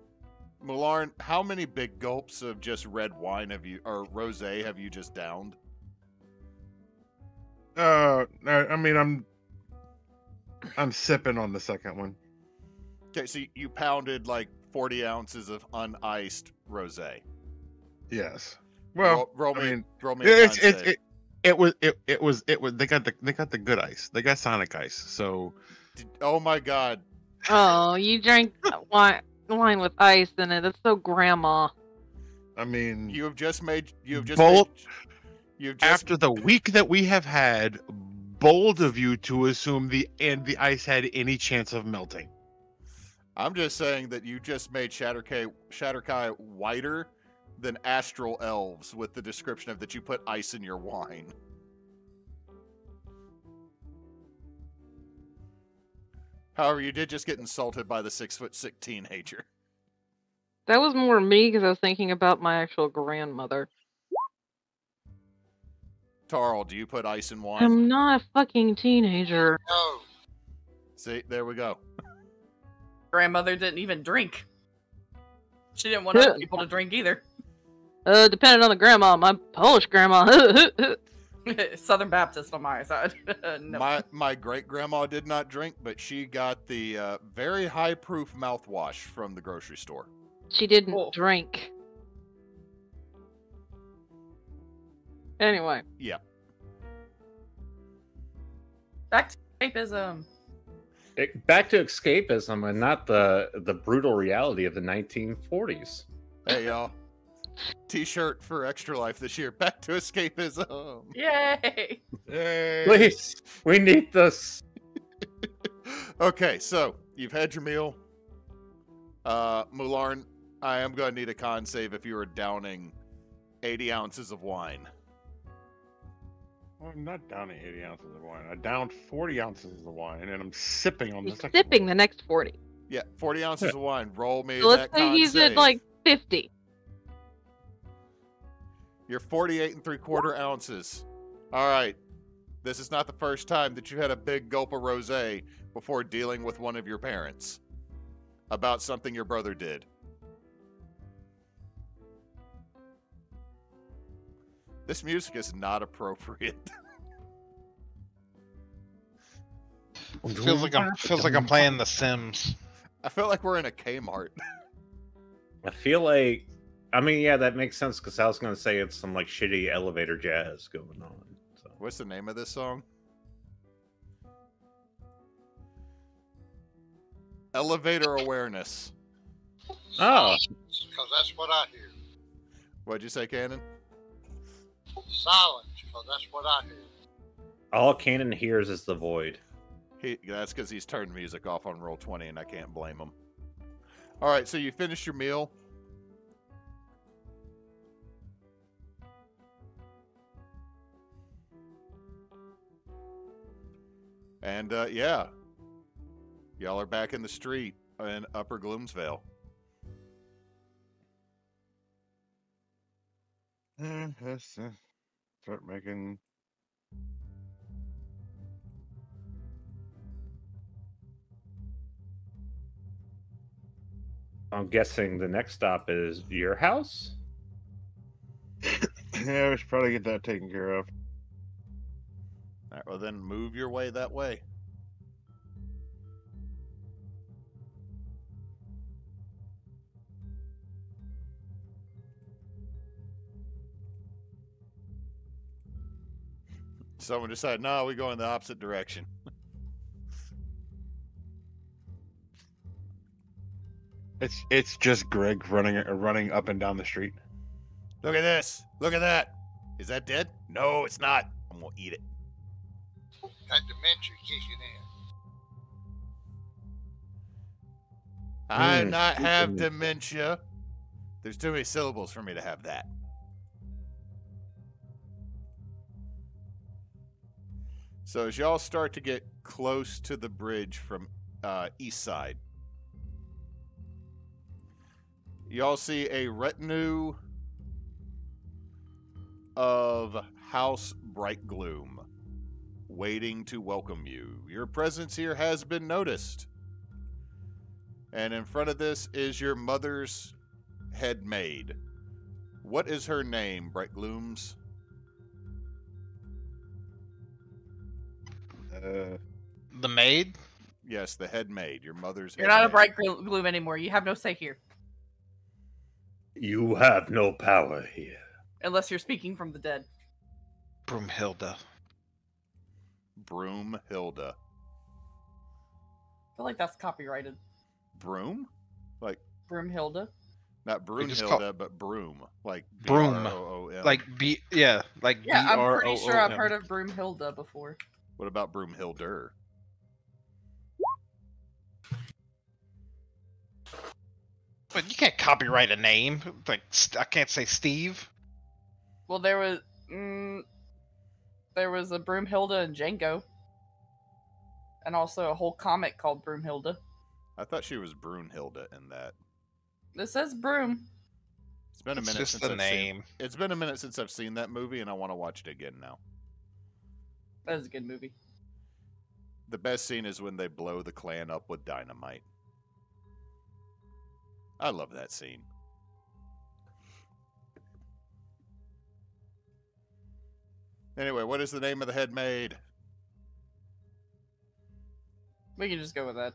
Mularn, how many big gulps of just red wine or rosé have you just downed? I mean, I'm sipping on the second one. Okay, so you pounded like 40 ounces of uniced rosé. Yes. Well, roll me a con save. it was. They got the good ice. They got Sonic ice. So. Oh my god. Oh, you drank wine with ice in it. That's so grandma. I mean, after the week that we have had, bold of you to assume the ice had any chance of melting. I'm just saying that you just made Shatterkai whiter than astral elves with the description of that you put ice in your wine. However, you did just get insulted by the 6'6" teenager. That was more me because I was thinking about my actual grandmother. Tarl, do you put ice in wine? I'm not a fucking teenager. No. See, there we go. Grandmother didn't even drink. She didn't want other people to drink either. Depending on the grandma, my Polish grandma. Southern Baptist on my side. No. My great grandma did not drink, but she got the very high proof mouthwash from the grocery store. She didn't drink. Anyway. Yeah. Back to escapism. Back to escapism and not the brutal reality of the 1940s. Hey y'all. T-shirt for Extra Life this year. Back to escapism. Yay! Yay. Please, we need this. Okay, so you've had your meal. Mularn, I am going to need a con save if you are downing 80 ounces of wine. I'm not downing 80 ounces of wine. I downed 40 ounces of wine, and I'm sipping on the He's second sipping one. the next 40. Yeah, 40 ounces of wine. Roll me So that let's say con he's save. at like 50. You're 48 3/4 ounces. All right. This is not the first time that you had a big gulp of rosé before dealing with one of your parents about something your brother did. This music is not appropriate. Feels like I'm playing The Sims. I feel like we're in a Kmart. I feel like, I mean, yeah, that makes sense because I was going to say it's some like shitty elevator jazz going on. So. What's the name of this song? Elevator awareness. Oh, Because that's what I hear. What'd you say, Cannon? Silence, because that's what I hear. all Cannon hears is the void. That's because he's turned music off on Roll20, and I can't blame him. All right, so you finished your meal. And, yeah. Y'all are back in the street in Upper Gloomsvale. Let's start making. I'm guessing the next stop is your house? Yeah, we should probably get that taken care of. All right, well, then move your way that way. Someone decided, no, we go in the opposite direction. It's just Greg running up and down the street. Look at this. Look at that. Is that dead? No, it's not. I'm going to eat it. That dementia kicking in. I not have dementia. There's too many syllables for me to have that. So as y'all start to get close to the bridge from east side, y'all see a retinue of House Brightgloom waiting to welcome you. Your presence here has been noticed. And in front of this is your mother's head maid. What is her name, Brightglooms? The maid? Yes, the head maid. Your mother's You're head not a maid. Brightgloom anymore. You have no say here. You have no power here. Unless you're speaking from the dead. Broomhilda. Broomhilda. I feel like that's copyrighted. Broom? Like, Broomhilda. not We just Broomhilda, but Broom. Like Broom. B-R-O-O-M. Like B, yeah, like Yeah, I'm pretty B-R-O-O-M. sure I've heard of Broomhilda before. What about Broomhilder? But you can't copyright a name. Like I can't say Steve. Well, there was a Broomhilda in Django, and also a whole comic called Broomhilda. I thought she was Brunhilde in that. This says Broom. It's been a It's minute just since the I've name. It's been a minute since I've seen that movie, and I want to watch it again now. That is a good movie. The best scene is when they blow the clan up with dynamite. I love that scene. Anyway, what is the name of the head maid? We can just go with that.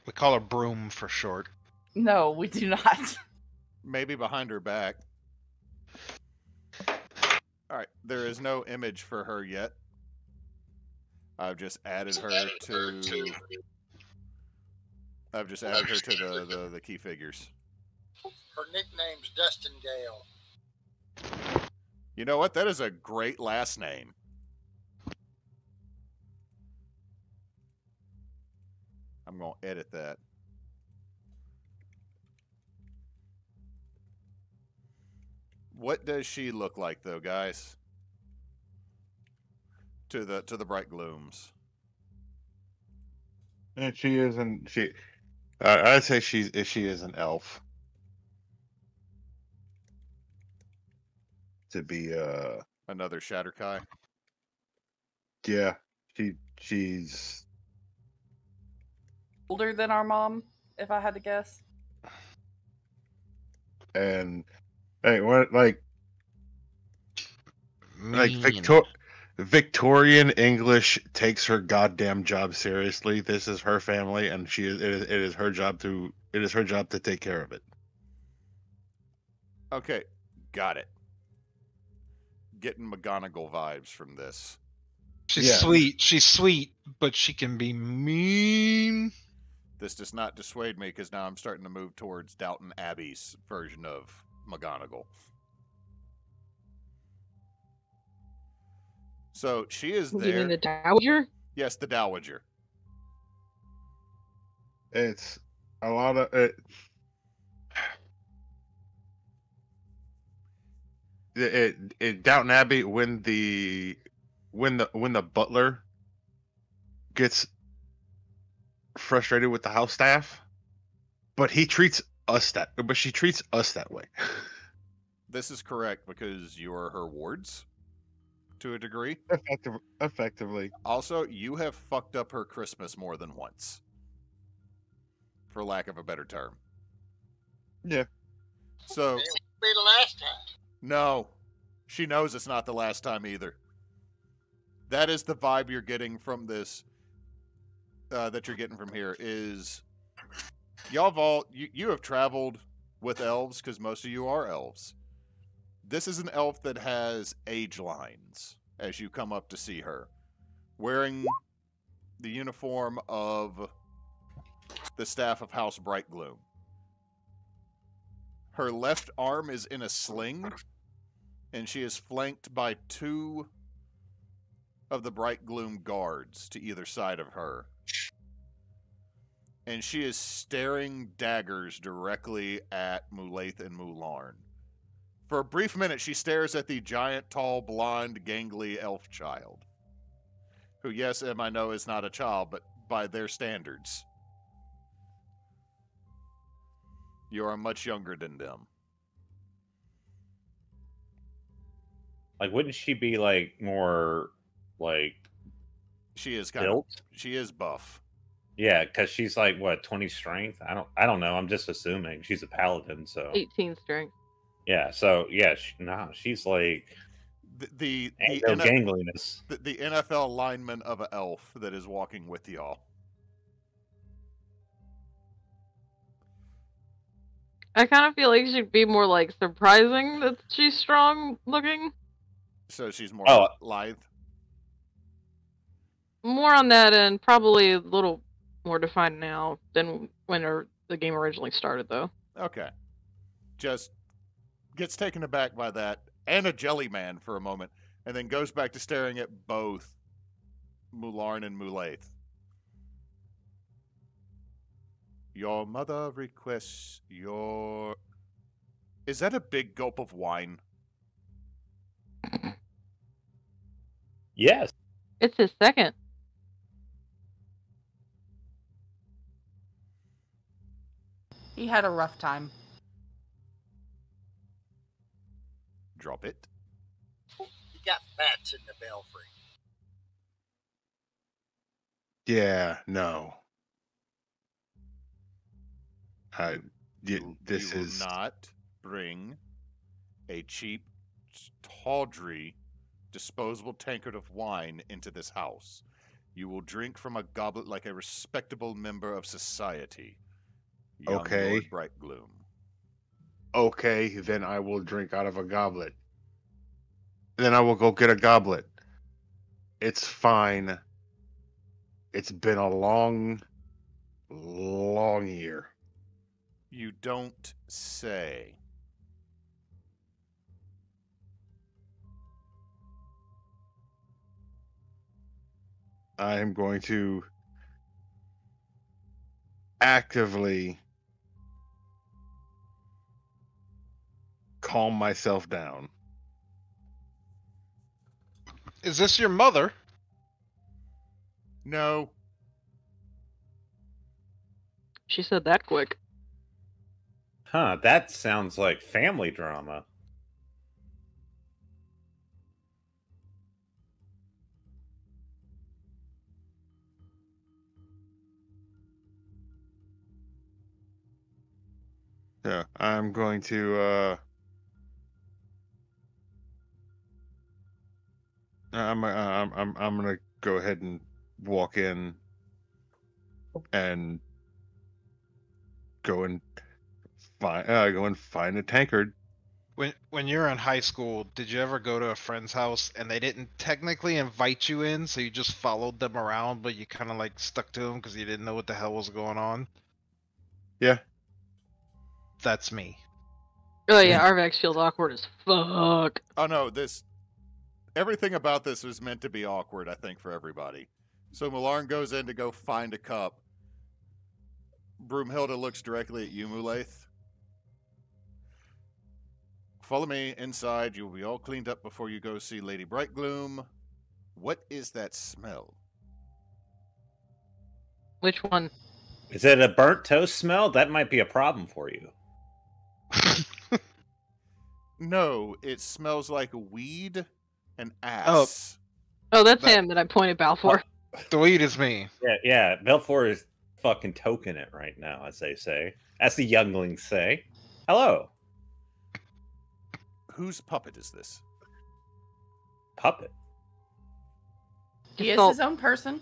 We call her Broom for short. No, we do not. Maybe behind her back. Alright, there is no image for her yet. I've just added her to the key figures. Her nickname's Dustin Gale. You know what? That is a great last name. I'm going to edit that. What does she look like, though, guys? To the Brightglooms. And she isn't. I'd say she is an elf. To be Another Shatterkai. yeah, she's Older than our mom, if I had to guess. and hey, what like Mean. Victorian English takes her goddamn job seriously. This is her family, and it is her job to take care of it. Okay, got it. getting McGonagall vibes from this. She's sweet. She's sweet, but she can be mean. This does not dissuade me because now I'm starting to move towards Downton Abbey's version of McGonagall. So she is there. You mean the Dowager? Yes, the Dowager. It's a lot of it. Downton Abbey, when the butler gets frustrated with the house staff, but she treats us that way. This is correct because you are her wards to a degree. Effectively. Also, you have fucked up her Christmas more than once, for lack of a better term. Yeah. So. It won't be the last time. No, she knows it's not the last time either. That is the vibe you're getting from this. That you're getting from here is you have traveled with elves because most of you are elves. This is an elf that has age lines as you come up to see her, wearing the uniform of the staff of House Brightgloom. Her left arm is in a sling, and she is flanked by 2 of the Brightgloom guards to either side of her. And she is staring daggers directly at Mulaith and Mularn. For a brief minute, she stares at the giant, tall, blonde, gangly elf child. Who, yes, Em, I know is not a child, but by their standards, you are much younger than them. Like, wouldn't she be, like, more, like... She is kind built? She is buff. Yeah, because she's, like, what, 20 strength? I don't know. I'm just assuming. She's a paladin, so... 18 strength. Yeah, so, yeah, she's, like... The gangliness. The NFL lineman of an elf that is walking with y'all. I kind of feel like she'd be more, like, surprising that she's strong looking. So she's more lithe? More on that, and probably a little more defined now than when the game originally started, though. Okay. Just gets taken aback by that, and a jelly man for a moment, and then goes back to staring at both Mularn and Mulaith. Your mother requests your... Is that a big gulp of wine? Yes. It's his second. He had a rough time. Drop it. You got bats in the belfry. Yeah, no. You will not bring a cheap, tawdry, disposable tankard of wine into this house. You will drink from a goblet like a respectable member of society. Young Okay. Lord Brightgloom. Okay, then I will drink out of a goblet. Then I will go get a goblet. It's fine. It's been a long, long year. You don't say. I am going to actively calm myself down. Is this your mother? No. She said that quick. Huh, that sounds like family drama. Yeah, I'm going to I'm gonna go ahead and walk in and go and find a tankard When you're in high school, did you ever go to a friend's house and they didn't technically invite you in, so you just followed them around, but you kind of like stuck to them because you didn't know what the hell was going on? Yeah. That's me. Oh yeah, Arvax feels awkward as fuck. Oh no, everything about this was meant to be awkward, I think, for everybody. So Malarn goes in to go find a cup. Broomhilda looks directly at you, Mulaith. Follow me inside. You'll be all cleaned up before you go see Lady Brightgloom. What is that smell? Which one? Is it a burnt toast smell? That might be a problem for you. No, it smells like weed and ass. Oh, that's him that I pointed Balfor. The weed is me. Yeah. Balfor is fucking toking it right now, as they say. As the younglings say. Hello. Whose puppet is this? Puppet. He is Gestalt. his own person.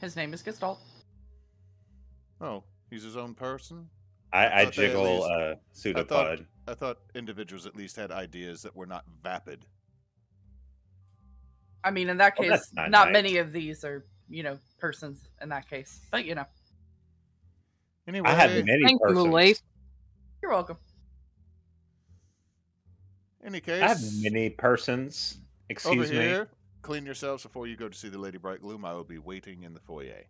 His name is Gestalt. Oh, he's his own person? I thought they at jiggle least- pseudopod. I thought individuals at least had ideas that were not vapid. I mean, in that Oh, case, that's not not nice. many of these are, persons in that case. But, Anyway, I have many Thank you, persons. Mulate. you're welcome. any case, I have many persons. Excuse over me. here, clean yourselves before you go to see the Lady Brightgloom. I will be waiting in the foyer.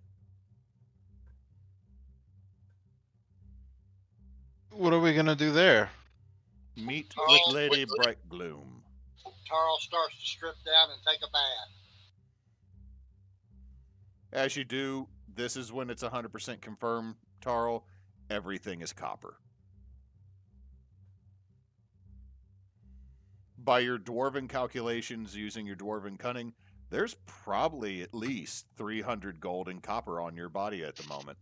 What are we gonna do there? Meet Oh, with Lady quickly. Brightgloom. Tarl starts to strip down and take a bath. As you do, this is when it's 100% confirmed, Tarl. Everything is copper. By your dwarven calculations, using your dwarven cunning, there's probably at least 300 gold and copper on your body at the moment.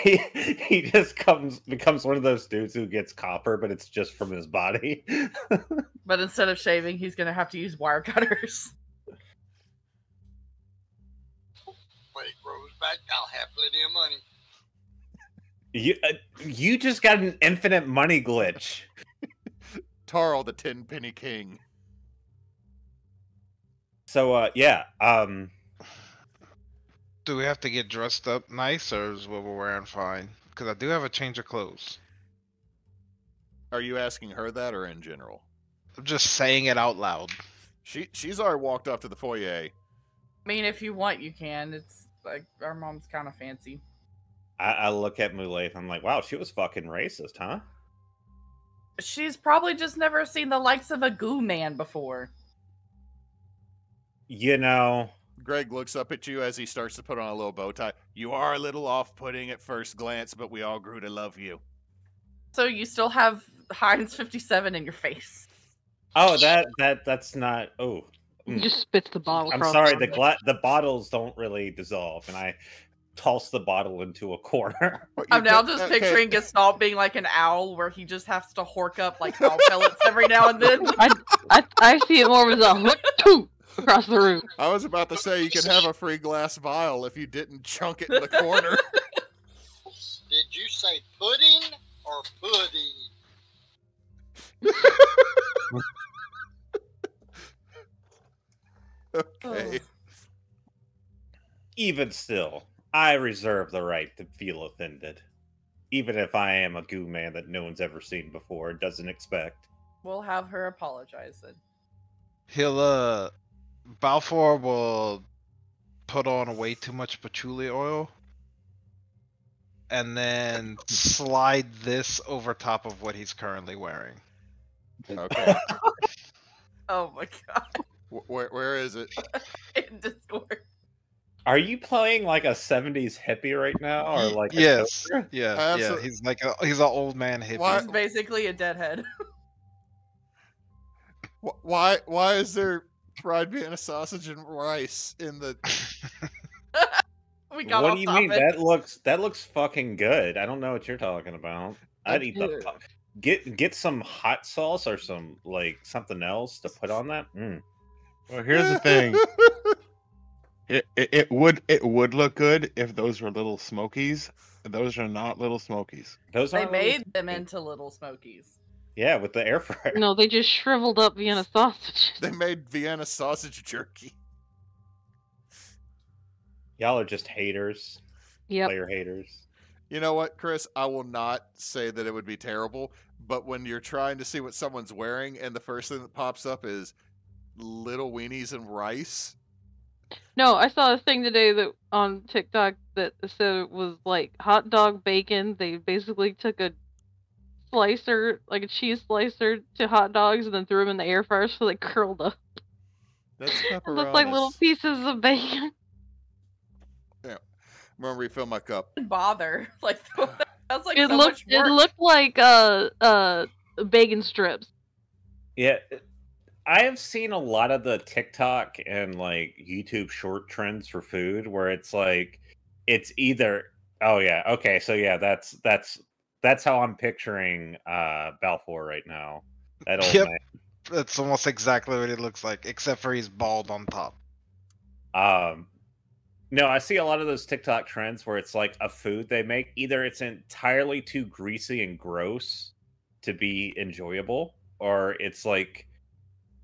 he just becomes one of those dudes who gets copper, but it's just from his body. But instead of shaving, he's going to have to use wire cutters. When it grows back, I'll have plenty of money. You just got an infinite money glitch. Tarl, the 10-penny king. So yeah, Do we have to get dressed up nice, or is what we're wearing fine? Because I do have a change of clothes. Are you asking her that or in general? I'm just saying it out loud. She's already walked off to the foyer. I mean, if you want, you can. It's like our mom's kind of fancy. I look at Mulaith. I'm like, wow, she was fucking racist, huh? She's probably just never seen the likes of a goo man before. You know, Greg looks up at you as he starts to put on a little bow tie. You are a little off-putting at first glance, but we all grew to love you. So you still have Heinz 57 in your face. oh that's not. Oh, He just spits the bottle. I'm across sorry. the The bottles don't really dissolve, and I toss the bottle into a corner. What, I'm you now go- just okay, picturing Gestalt being like an owl where he just has to hork up like owl pellets every now and then. I see it more as a hook toot across the room. I was about to say you could have a free glass vial if you didn't chunk it in the corner. Did you say pudding or pudding? Okay. Even still, I reserve the right to feel offended, even if I am a goo man that no one's ever seen before and doesn't expect. We'll have her apologize then. He'll, Balfour will put on way too much patchouli oil and then slide this over top of what he's currently wearing. Okay. Oh my god. Where is it? In Discord. Are you playing like a 70s hippie right now, or like a yes, toaster? yeah, Absol- he's like he's an old man hippie. Why- He's basically a deadhead. Why is there fried Vienna sausage and rice in the... We got What off do you topic. mean? That looks fucking good. I don't know what you're talking about. I'd eat the get some hot sauce or some like something else to put on that. Well, here's the thing. It would look good if those were little smokies. Those are not little smokies. Those They are made them into little smokies. Yeah, with the air fryer. No, they just shriveled up Vienna sausages. They made Vienna sausage jerky. Y'all are just haters. Yep. Player haters. You know what, Chris? I will not say that it would be terrible, but when you're trying to see what someone's wearing and the first thing that pops up is little weenies and rice. No, I saw a thing today that on TikTok that said it was like hot dog bacon. They basically took a slicer, like a cheese slicer, to hot dogs and then threw them in the air fryer so they curled up. That's It looked like little pepperonis. pieces of bacon. I'm gonna refill my cup. Bother. Like, that's like It so looked much work. it looked like bacon strips. Yeah, I have seen a lot of the TikTok and like YouTube short trends for food where it's like it's either that's how I'm picturing Balfor right now. That old Yep. man. That's almost exactly what it looks like, except for he's bald on top. No, I see a lot of those TikTok trends where it's like a food they make, either it's entirely too greasy and gross to be enjoyable, or it's like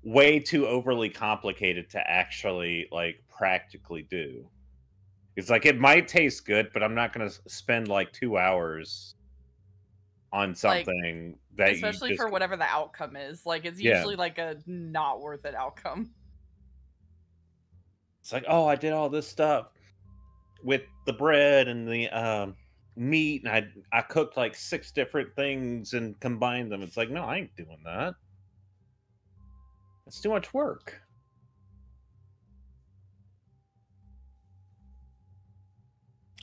way too overly complicated to actually like practically do. It's like it might taste good, but I'm not going to spend like 2 hours on something that especially you just... for whatever the outcome is. Like, it's Yeah. usually like a not worth it outcome. It's like, oh, I did all this stuff with the bread and the meat, and I cooked like 6 different things and combined them. It's like, no, I ain't doing that. It's too much work.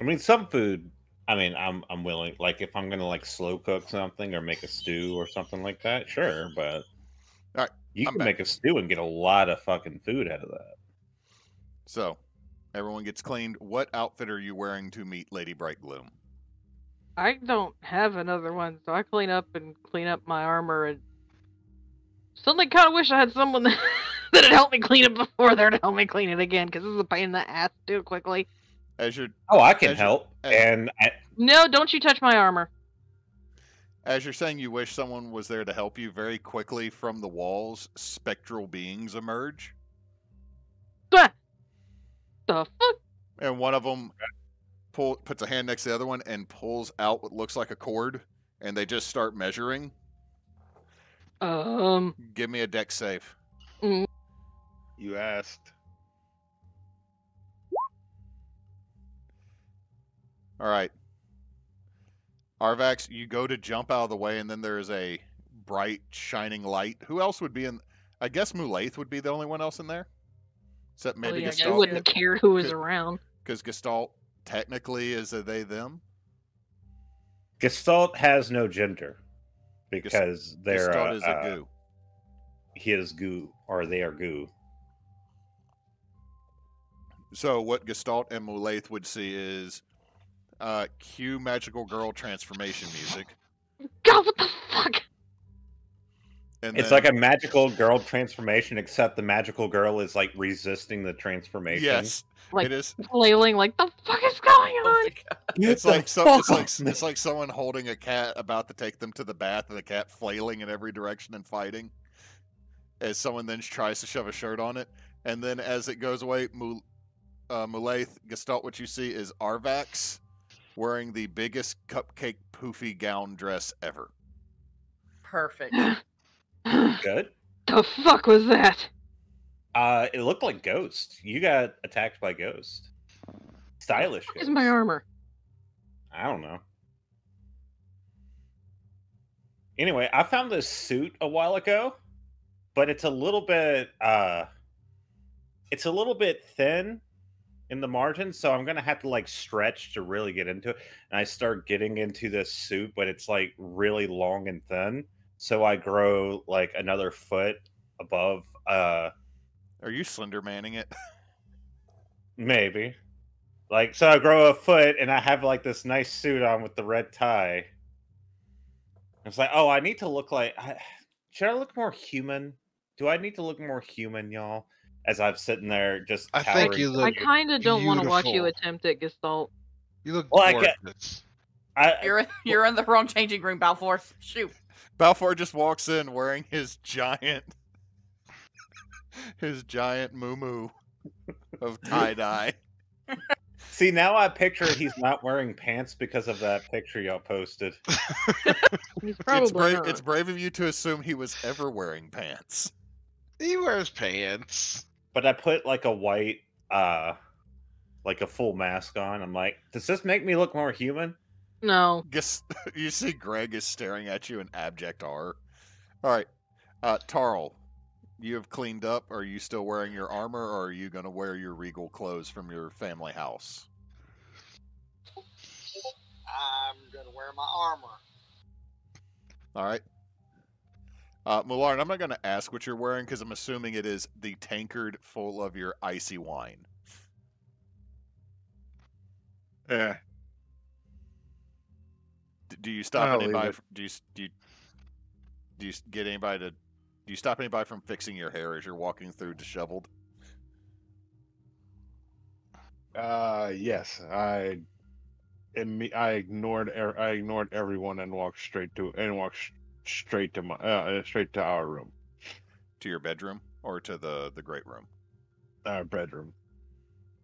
I mean, some food, I mean, I'm willing. Like, if I'm gonna like slow cook something or make a stew or something like that, sure. But Alright, you I'm can back. make a stew and get a lot of fucking food out of that. So, everyone gets cleaned. What outfit are you wearing to meet Lady Brightgloom? I don't have another one, so I clean up my armor and suddenly kind of wish I had someone that had helped me clean it before there to help me clean it again, because this is a pain in the ass to do it quickly. As you're Oh, I can As you- help. as- And No, don't you touch my armor. as you're saying you wish someone was there to help you, very quickly from the walls, spectral beings emerge. Ah! The fuck? And one of them puts a hand next to the other one and pulls out what looks like a cord, and they just start measuring. Give me a dex save. You asked. All right. Arvax, you go to jump out of the way, and then there's a bright, shining light. Who else would be in? I guess Mulaith would be the only one else in there. Except maybe yeah, I I Gestalt. wouldn't have cared who was Good. around. Because Gestalt technically is a they, them. Gestalt has no gender because they're Gestalt is a goo. he is goo, or they are goo. So what Gestalt and Mulaith would see is cue magical girl transformation music. God, what the fuck? And It's then- like a magical girl transformation, except the magical girl is like resisting the transformation. yes, Like, it is. flailing, like, the fuck is going Oh on? my god. It's like it's like someone holding a cat about to take them to the bath, and the cat flailing in every direction and fighting. As someone then tries to shove a shirt on it, and then as it goes away, Mulaith, Gestalt, what you see is Arvax wearing the biggest cupcake poofy gown dress ever. Perfect. Good. The fuck was that? It looked like Ghost. You got attacked by Ghost. Stylish. What is Ghost. my armor? I don't know. Anyway, I found this suit a while ago, but it's a little bit thin in the margins, so I'm gonna have to like stretch to really get into it. And I start getting into this suit, but it's like really long and thin, so I grow like another foot above. Are you Slender Manning it? Maybe. Like, so I grow a foot, and I have like this nice suit on with the red tie. It's like, oh, I need to look like. Should I look more human? Do I need to look more human, y'all? as I'm sitting there just I towering. think you I look kind of don't want to watch you beautiful. attempt it, Gestalt. You look Well, I get- gorgeous. You're in the wrong changing room, Balfor. Shoot. Balfor just walks in wearing his giant moo of tie-dye. See, now I picture he's not wearing pants because of that picture y'all posted. He's probably not. It's brave of you to assume he was ever wearing pants. He wears pants. But I put like a white, like a full mask on. I'm like, does this make me look more human? No. Guess you see Greg is staring at you in abject horror. All right, Tarl, you have cleaned up. Are you still wearing your armor, or are you going to wear your regal clothes from your family house? I'm gonna wear my armor. All right. Mularn, I'm not going to ask what you're wearing because I'm assuming it is the tankard full of your icy wine. Yeah. Do you stop I'll leave anybody? it. Do you get anybody to? Do you stop anybody from fixing your hair as you're walking through disheveled? Yes. I ignored everyone and walked straight to our room, To your bedroom or to the great room? our bedroom.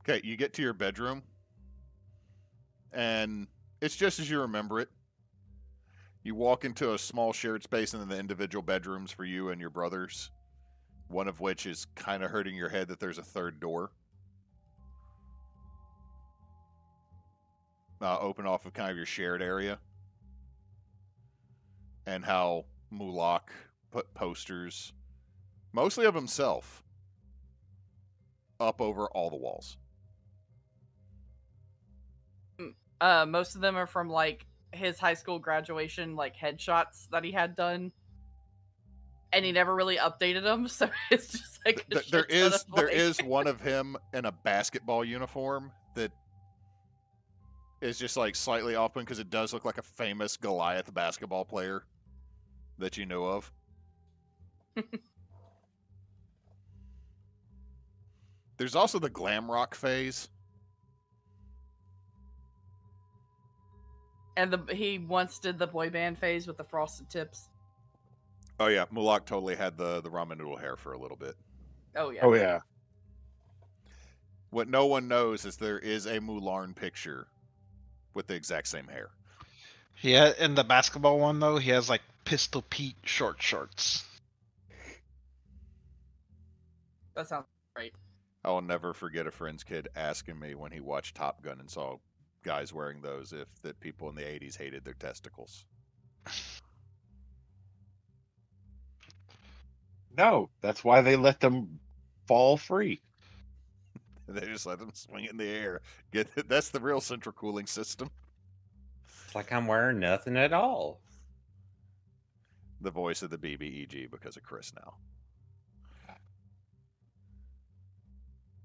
Okay, you get to your bedroom, and it's just as you remember it. You walk into a small shared space in the individual bedrooms for you and your brothers, one of which is kind of hurting your head that there's a third door. Open off of kind of your shared area. And how Mulak put posters, mostly of himself, up over all the walls. Most of them are from like his high school graduation, like headshots that he had done, and he never really updated them. So it's just like a There shit ton of, there like- is one of him in a basketball uniform that is just like slightly off because it does look like a famous Goliath basketball player that you know of. There's also the glam rock phase. And he once did the boy band phase with the frosted tips. Oh yeah, Mulak totally had the ramen noodle hair for a little bit. Oh yeah. Oh yeah. What no one knows is there is a Mularn picture with the exact same hair. Yeah, in the basketball one though, he has like Pistol Pete short shorts. That sounds great. I will never forget a friend's kid asking me when he watched Top Gun and saw guys wearing those if that people in the 80s hated their testicles. No, that's why they let them fall free. They just let them swing in the air. That's the real central cooling system. It's like I'm wearing nothing at all. The voice of the BBEG because of Chris now.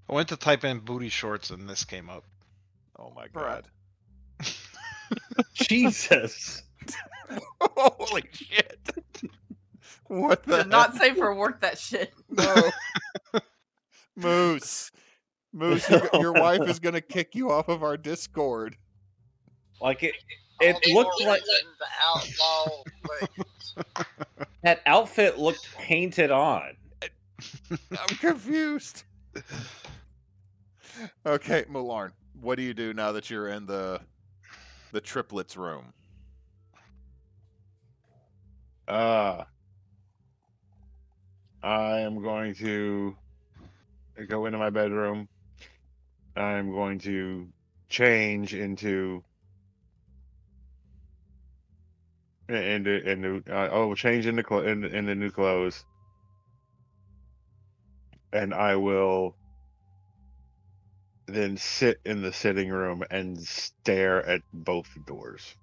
I went to type in booty shorts and this came up. Oh my Bruh. god. Jesus. Holy shit. What the Did not say for work that shit. No. Moose, your wife is going to kick you off of our Discord. Like it All the looked more like reason to outlaw leggings. that outfit looked painted on. I'm confused. Okay, Mularn, what do you do now that you're in the triplets room? I am going to go into my bedroom. I'm going to change into change into new clothes, and I will then sit in the sitting room and stare at both doors.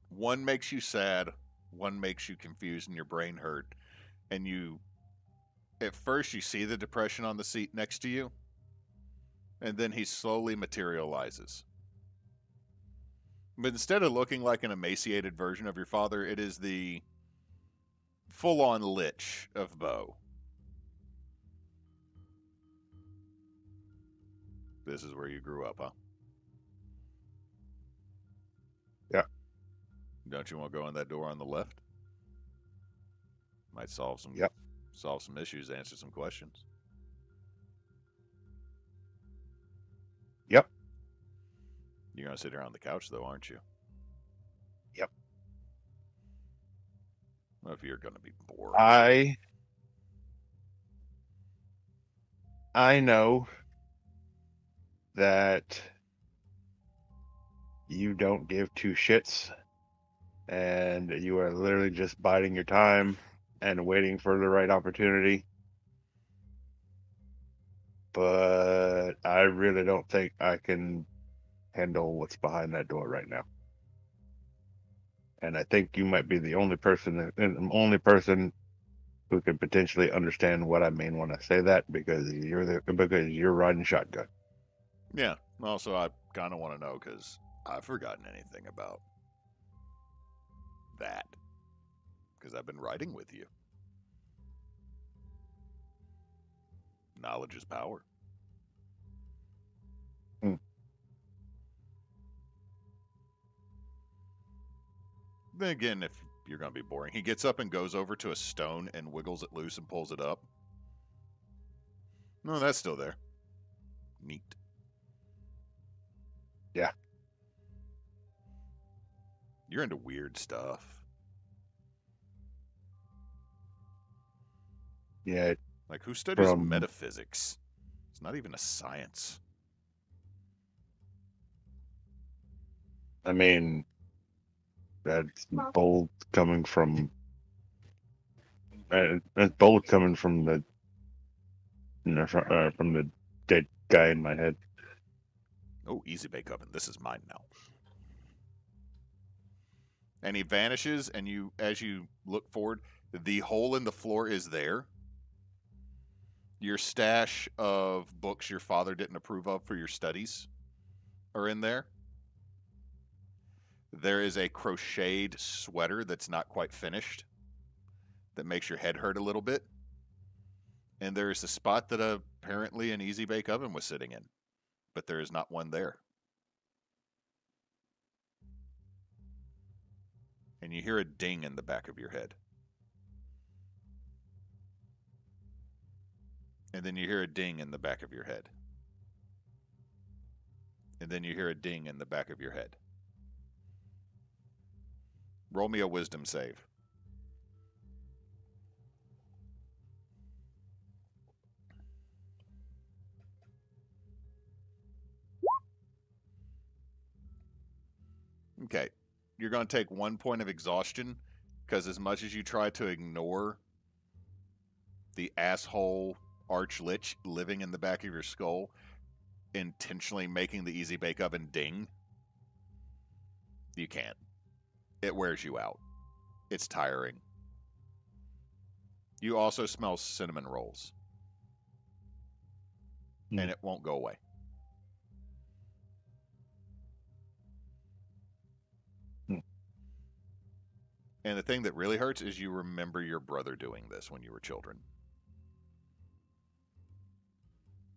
One makes you sad, one makes you confused and your brain hurt. And you, at first, you see the depression on the seat next to you, and then he slowly materializes. But instead of looking like an emaciated version of your father, it is the full-on lich of Bo. This is where you grew up, huh? Yeah. Don't you want to go in that door on the left? Might solve some Yep. solve some issues, answer some questions. Yep. You're gonna sit here on the couch though, aren't you? Yep. Well, if you're gonna be bored. I know that you don't give two shits, and you are literally just biding your time and waiting for the right opportunity. But I really don't think I can handle what's behind that door right now. And I think you might be the only person who can potentially understand what I mean when I say that, because you're riding shotgun. Yeah. Also, I kind of want to know because I've forgotten anything about that because I've been writing with you. Knowledge is power. Then again, if you're going to be boring, he gets up and goes over to a stone and wiggles it loose and pulls it up. No, that's still there. Neat. Yeah. You're into weird stuff. Yeah. Like, who studies From- metaphysics? It's not even a science. I mean, that's bold coming from. That's bold coming from the from the dead guy in my head. Oh, easy bake oven. This is mine now. And he vanishes, and you, as you look forward, the hole in the floor is there. Your stash of books your father didn't approve of for your studies are in there. There is a crocheted sweater that's not quite finished that makes your head hurt a little bit. And there is a spot that apparently an easy bake oven was sitting in, but there is not one there. And you hear a ding in the back of your head. And then you hear a ding in the back of your head. And then you hear a ding in the back of your head. Roll me a wisdom save. Okay. You're going to take 1 point of exhaustion because as much as you try to ignore the asshole arch-lich living in the back of your skull, intentionally making the easy bake oven ding, you can't. It wears you out. It's tiring. You also smell cinnamon rolls. And it won't go away. And the thing that really hurts is you remember your brother doing this when you were children.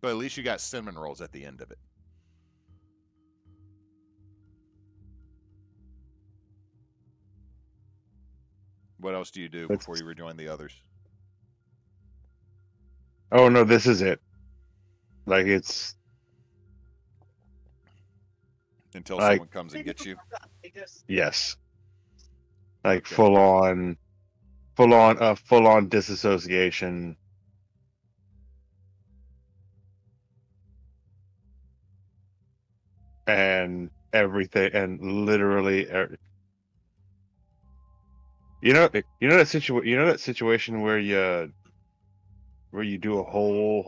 But at least you got cinnamon rolls at the end of it. What else do you do before you rejoin the others? Oh no, this is it. Like it's Until like- someone comes and gets you? yes. Like Okay. full on disassociation. And everything, and literally, you know that situation where you do a whole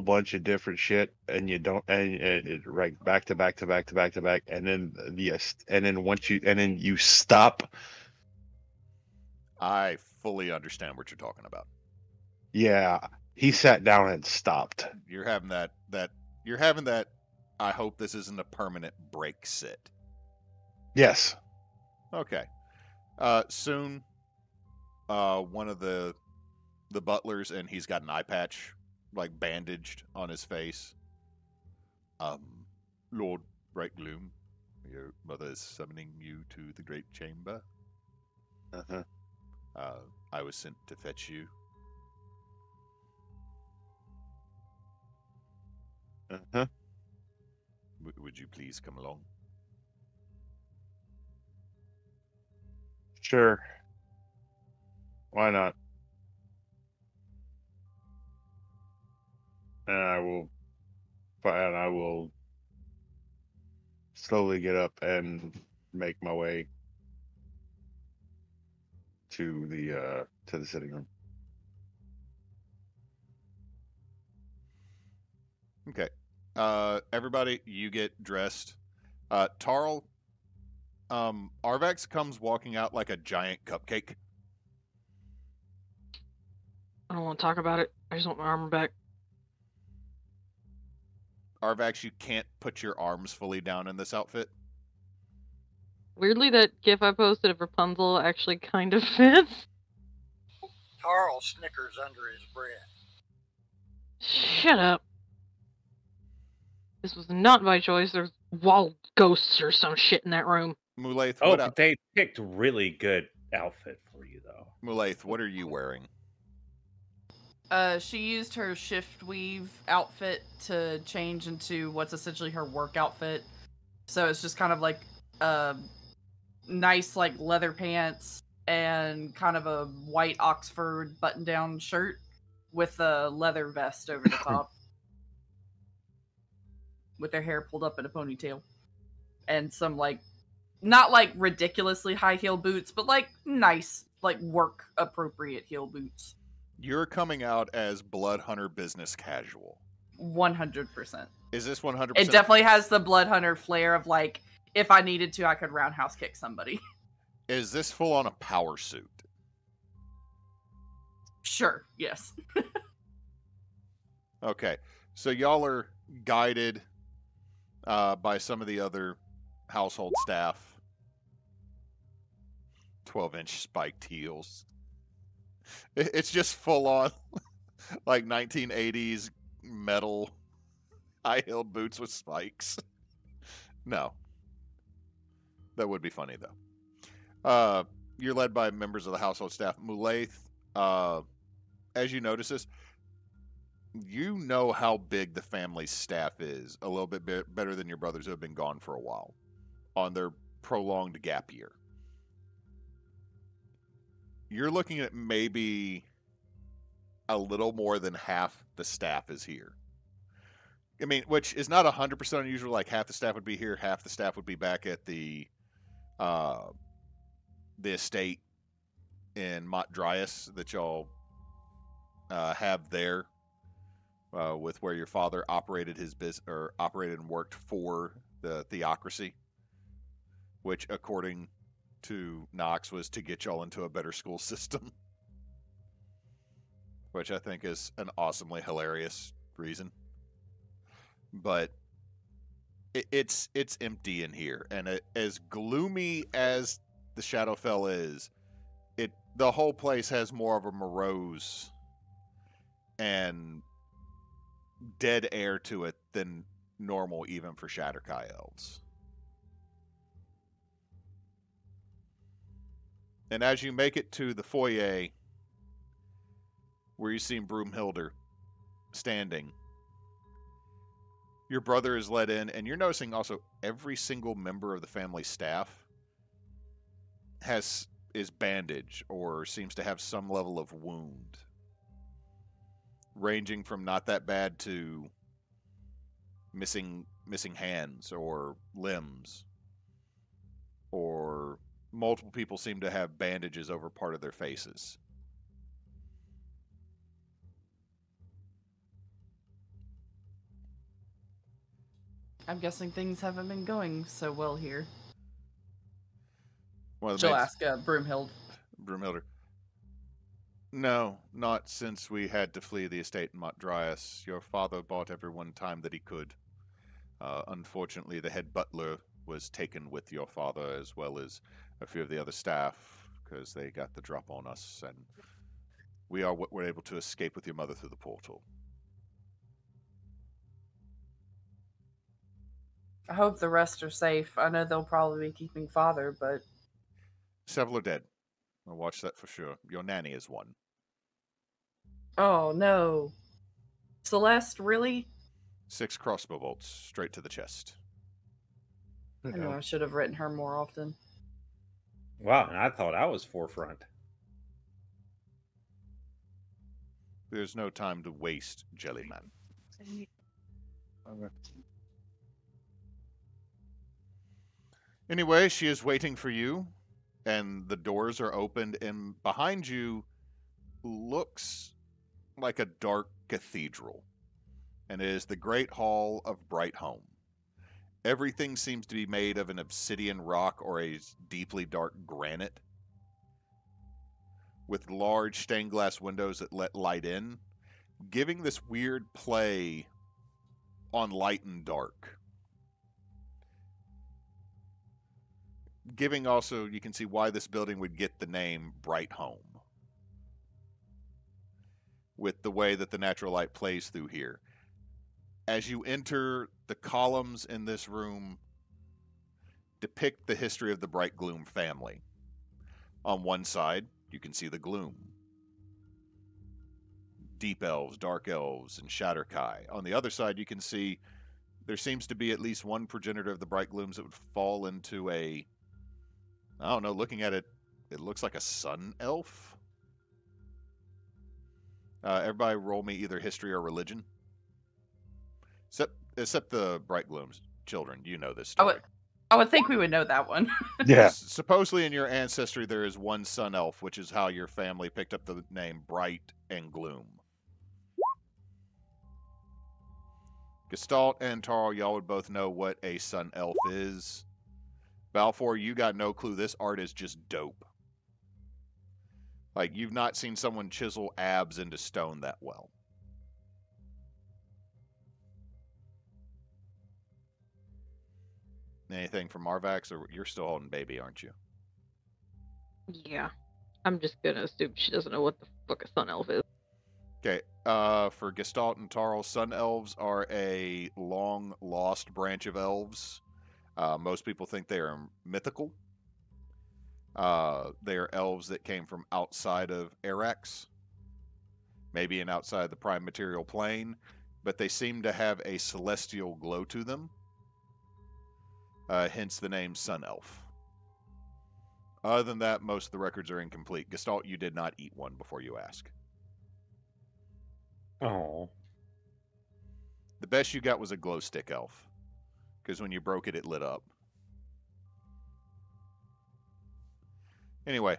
bunch of different shit, and you don't, and it right back to back, and then then you stop. I fully understand what you're talking about. Yeah, he sat down and stopped. You're having that I hope this isn't a permanent break sit. Yes. Okay. Soon, one of the butlers, and he's got an eye patch, like bandaged on his face, Lord Brightgloom, your mother is summoning you to the Great Chamber. Uh-huh. I was sent to fetch you. Uh-huh. Would you please come along? Sure. Why not? And I will slowly get up and make my way to the sitting room. Okay. Everybody, you get dressed. Tarl, Arvax comes walking out like a giant cupcake. I don't want to talk about it. I just want my armor back. Arvax, you can't put your arms fully down in this outfit. Weirdly, that gif I posted of Rapunzel actually kind of fits. Tarl snickers under his breath. Shut up. This was not my choice. There's wild ghosts or some shit in that room. Mulaith, Oh, what but they picked really good outfit for you, though. Mulaith, what are you wearing? She used her shift weave outfit to change into what's essentially her work outfit. So it's just kind of like nice like leather pants and kind of a white Oxford button-down shirt with a leather vest over the top. With their hair pulled up in a ponytail. And some like, not like ridiculously high heel boots, but like nice, like work appropriate heel boots. You're coming out as Blood Hunter business casual. 100%. Is this 100%? It definitely has the Blood Hunter flair of like, if I needed to, I could roundhouse kick somebody. Is this full on a power suit? Sure, yes. Okay, so y'all are guided by some of the other household staff. 12-inch spiked heels. It's just full on like 1980s metal high-heeled boots with spikes. No. That would be funny, though. You're led by members of the household staff. Mulaith, as you notice this, you know how big the family staff is a little bit better than your brothers who have been gone for a while on their prolonged gap year. You're looking at maybe a little more than half the staff is here. I mean, which is not 100% unusual. Like half the staff would be here, half the staff would be back at the estate in Mont Dryas that y'all have there, with where your father operated his business or operated and worked for the theocracy, which, according to Knox, was to get y'all into a better school system, which I think is an awesomely hilarious reason. But it's empty in here, and as gloomy as the Shadowfell is, the whole place has more of a morose and dead air to it than normal, even for Shatterkai elves. And as you make it to the foyer, where you see Broomhilder standing, your brother is led in, and you're noticing also every single member of the family staff is bandaged or seems to have some level of wound, ranging from not that bad to missing hands or limbs, or multiple people seem to have bandages over part of their faces. I'm guessing things haven't been going so well here. She'll ask Broomhilde. Broomhilder. No, not since we had to flee the estate in Mont Dryas. Your father bought everyone time that he could. Unfortunately, the head butler was taken with your father, as well as a few of the other staff, because they got the drop on us, and we were able to escape with your mother through the portal. I hope the rest are safe. I know they'll probably be keeping father, but Several are dead. I'll watch that for sure. Your nanny is one. oh no. Celeste, really? 6 crossbow bolts straight to the chest. I know I should have written her more often. Wow, and I thought I was forefront. There's no time to waste, Jellyman. Anyway, she is waiting for you, and the doors are opened, and behind you looks like a dark cathedral, and it is the Great Hall of Brightholme. Everything seems to be made of an obsidian rock or a deeply dark granite, with large stained glass windows that let light in, giving this weird play on light and dark. Giving also, you can see why this building would get the name Brightholme, with the way that the natural light plays through here. As you enter, the columns in this room depict the history of the Brightgloom family. On one side, you can see the Gloom. Deep elves, dark elves, and Shatterkai. On the other side, you can see there seems to be at least one progenitor of the Brightglooms that would fall into a, I don't know, looking at it, it looks like a sun elf. Everybody roll me either history or religion. Except the Brightglooms children. You know this story. I would think we would know that one. Yeah. Supposedly in your ancestry there is one sun elf, which is how your family picked up the name Bright and Gloom. Gestalt and Tarl, y'all would both know what a sun elf is. Balfor, you got no clue. This art is just dope. Like, you've not seen someone chisel abs into stone that well. Anything from Arvax, or you're still holding baby, aren't you? Yeah. I'm just gonna assume she doesn't know what the fuck a sun elf is. Okay, for Gestalt and Tarl, sun elves are a long-lost branch of elves. Most people think they are mythical. They are elves that came from outside of Arvax, maybe even outside the prime material plane, but they seem to have a celestial glow to them. Hence the name Sun Elf. Other than that, most of the records are incomplete. Gestalt, you did not eat one before you ask. Oh. The best you got was a glow stick elf, because when you broke it, it lit up. Anyway,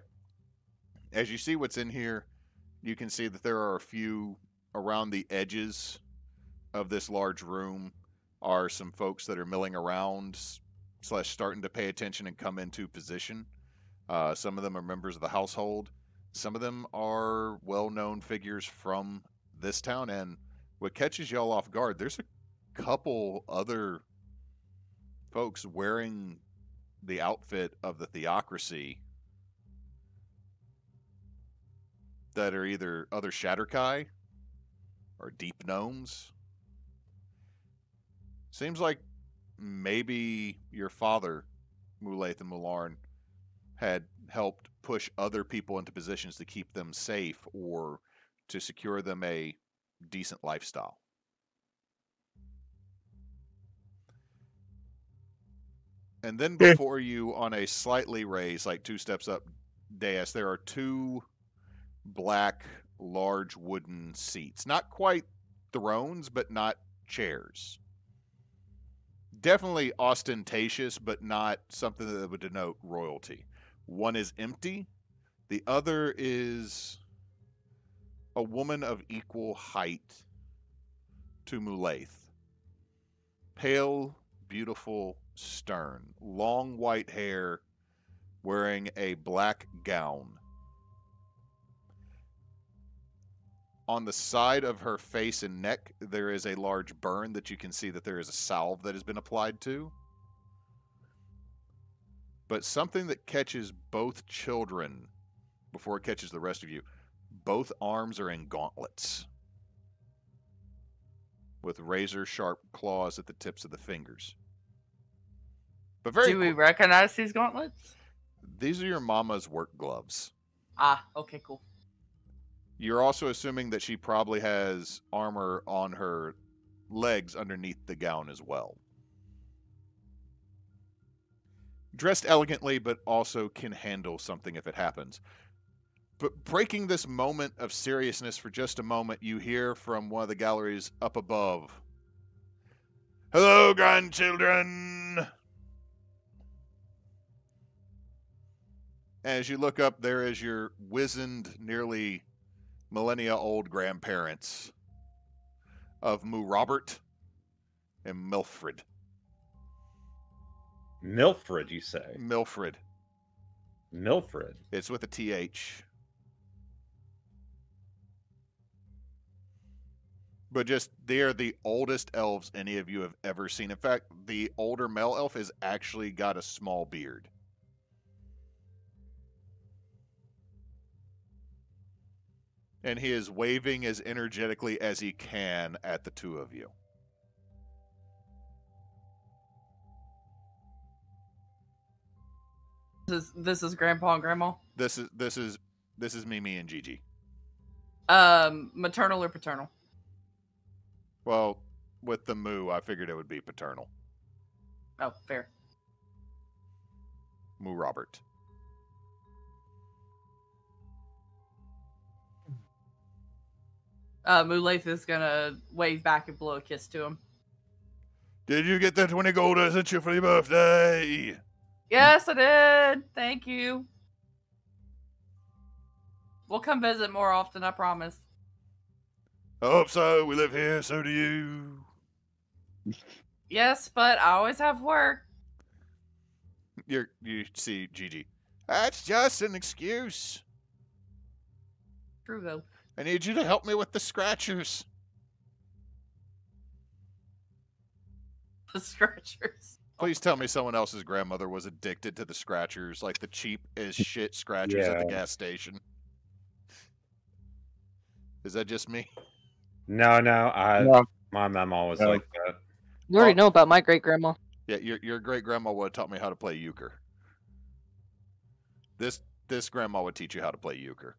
as you see what's in here, you can see that there are a few around the edges of this large room are some folks that are milling around / starting to pay attention and come into position. Some of them are members of the household. Some of them are well-known figures from this town. And what catches y'all off guard, there's a couple other folks wearing the outfit of the Theocracy that are either other Shatterkai or Deep Gnomes. Seems like maybe your father, Mulaith and Mularn, had helped push other people into positions to keep them safe or to secure them a decent lifestyle. And then before you, on a slightly raised, like 2 steps up dais, there are 2 black, large wooden seats. Not quite thrones, but not chairs. Definitely ostentatious, but not something that would denote royalty. One is empty. The other is a woman of equal height to Mulaith. Pale, beautiful, stern, long white hair, wearing a black gown. On the side of her face and neck, there is a large burn that you can see that there is a salve that has been applied to. But something that catches both children before it catches the rest of you, both arms are in gauntlets with razor-sharp claws at the tips of the fingers. But very Do we recognize these gauntlets? these are your mama's work gloves. Ah, okay, cool. You're also assuming that she probably has armor on her legs underneath the gown as well. Dressed elegantly, but also can handle something if it happens. But breaking this moment of seriousness for just a moment, you hear from one of the galleries up above, "Hello, grandchildren!" As you look up, there is your wizened, nearly millennia-old grandparents of Moo Robert and Milfred. Milfred, you say? Milfred. Milfred. It's with a TH. But just, they're the oldest elves any of you have ever seen. In fact, the older male elf has actually got a small beard. And he is waving as energetically as he can at the two of you. This is Grandpa and Grandma. This is Mimi and Gigi. Maternal or paternal? Well, with the Moo, I figured it would be paternal. Oh, fair. Moo Robert. Mulaith is gonna wave back and blow a kiss to him. Did you get that 20 gold I sent you for your birthday? Yes, I did. Thank you. We'll come visit more often, I promise. I hope so. We live here, so do you. Yes, but I always have work. You see, Gigi. That's just an excuse. True, though. I need you to help me with the scratchers. The scratchers. Please tell me someone else's grandmother was addicted to the scratchers, like the cheap as shit scratchers at the Yeah. gas station. Is that just me? No, No. my mom was No. like that. You already Oh. know about my great grandma. Yeah, your great grandma would have taught me how to play euchre. This grandma would teach you how to play euchre.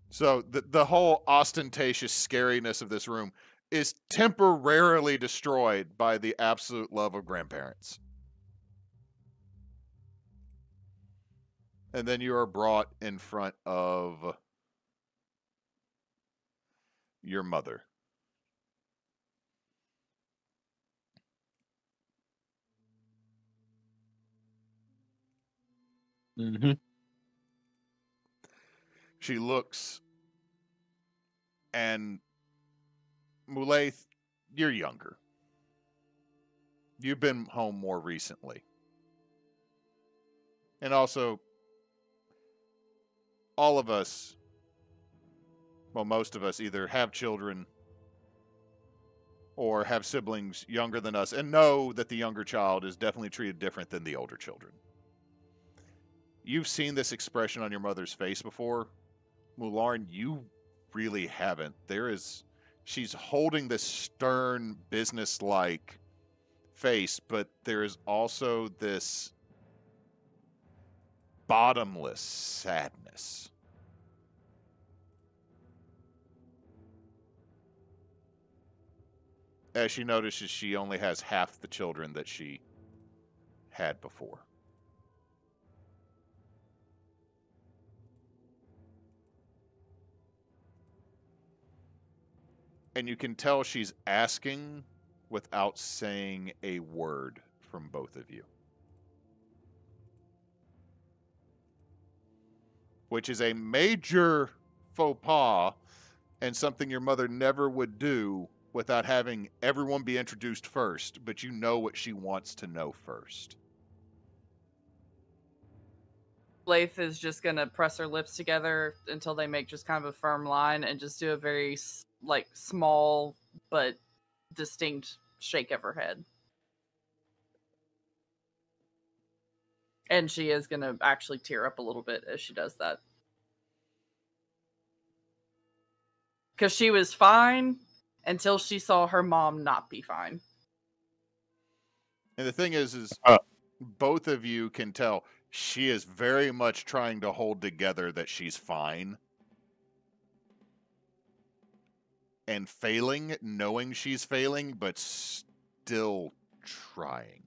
So the whole ostentatious scariness of this room is temporarily destroyed by the absolute love of grandparents. And then you are brought in front of your mother. Mm-hmm. She looks, and Mulaith, you're younger. You've been home more recently. And also, all of us, well, most of us either have children or have siblings younger than us and know that the younger child is definitely treated different than the older children. You've seen this expression on your mother's face before. Mularn, you really haven't. She's holding this stern, business-like face, but there is also this bottomless sadness. As she notices she only has half the children that she had before. And you can tell she's asking without saying a word from both of you. Which is a major faux pas and something your mother never would do without having everyone be introduced first, but you know what she wants to know first. Blythe is just gonna press her lips together until they make just kind of a firm line and just do a very, like, small but distinct shake of her head. And she is gonna actually tear up a little bit as she does that. Because she was fine until she saw her mom not be fine. And the thing is both of you can tell she is very much trying to hold together that she's fine. And failing, knowing she's failing, but still trying.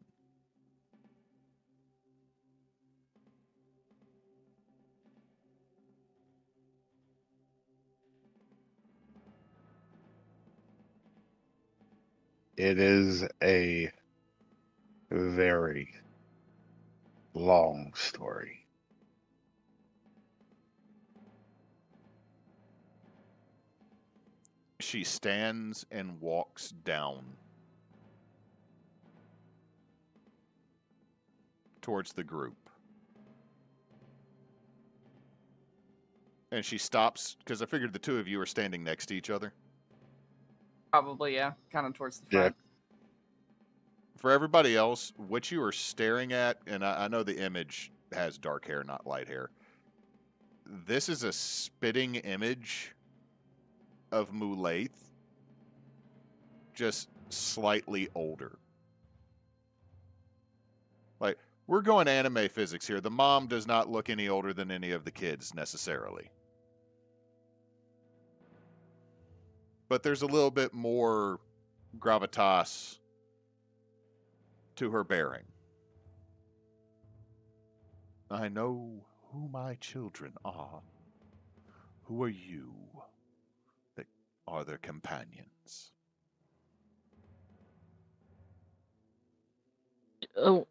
It is a very long story. She stands and walks down towards the group. And she stops, because I figured the two of you are standing next to each other. Probably, yeah. Kind of towards the Yeah. front. For everybody else, what you are staring at, and I know the image has dark hair, not light hair. This is a spitting image of Mulaith, just slightly older. Like, we're going anime physics here. The mom does not look any older than any of the kids, necessarily. But there's a little bit more gravitas to her bearing. I know who my children are. Who are you that are their companions? Oh,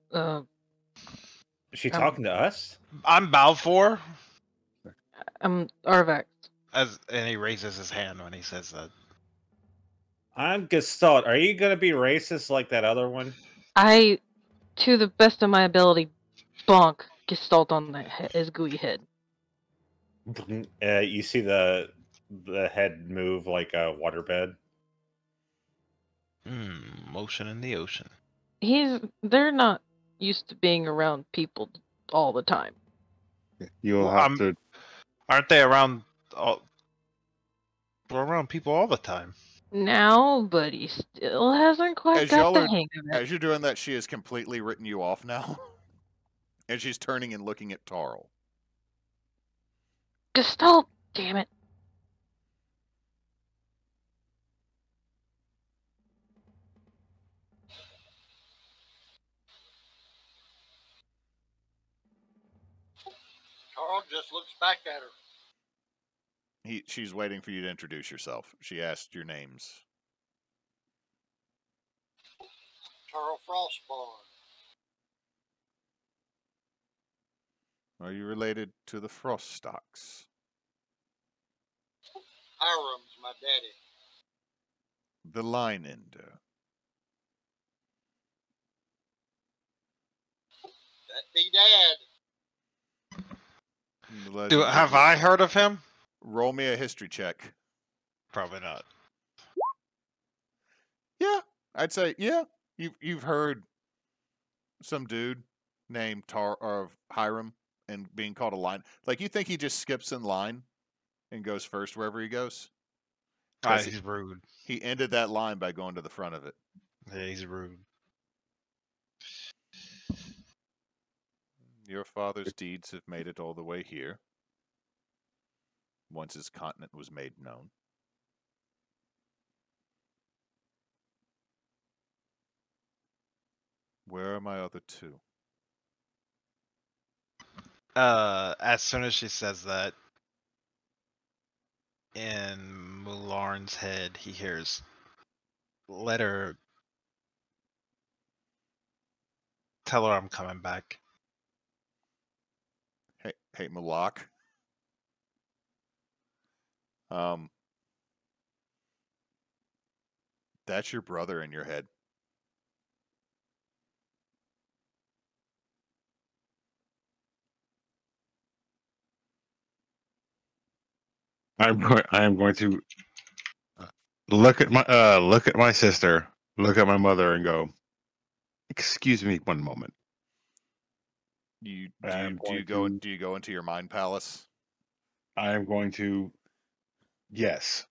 Is she talking to us? I'm Balfor. I'm Arvax. And he raises his hand when he says that. I'm Gestalt. Are you gonna be racist like that other one? I, to the best of my ability, bonk Gestalt on his gooey head. You see the head move like a waterbed. Motion in the ocean. They're not used to being around people all the time. You'll Well, have to. Aren't they around? We're around people all the time. Now, but he still hasn't quite As got y'all the are- hang of it. As you're doing that, she has completely written you off now. And she's turning and looking at Tarl. Gestalt, damn it. Tarl just looks back at her. She's waiting for you to introduce yourself. She asked your names. Tarl Frostborn. Are you related to the Froststocks? Hiram's my daddy. The Lineender? That be Dad. The Legend Have of- I heard of him? Roll me a history check. Probably not. Yeah, I'd say yeah. You've heard some dude named Hiram and being called a line. Like, you think he just skips in line and goes first wherever he goes? Yes, He's rude. He ended that line by going to the front of it. Yeah, he's rude. Your father's deeds have made it all the way here. Once his continent was made known. Where are my other two? As soon as she says that, in Mularn's head, he hears, "Let her. Tell her I'm coming back." Hey, Malak. That's your brother in your head. I am going to look at my sister, look at my mother, and go, "Excuse me, one moment." Do you go into your mind palace? I am going to. Yes.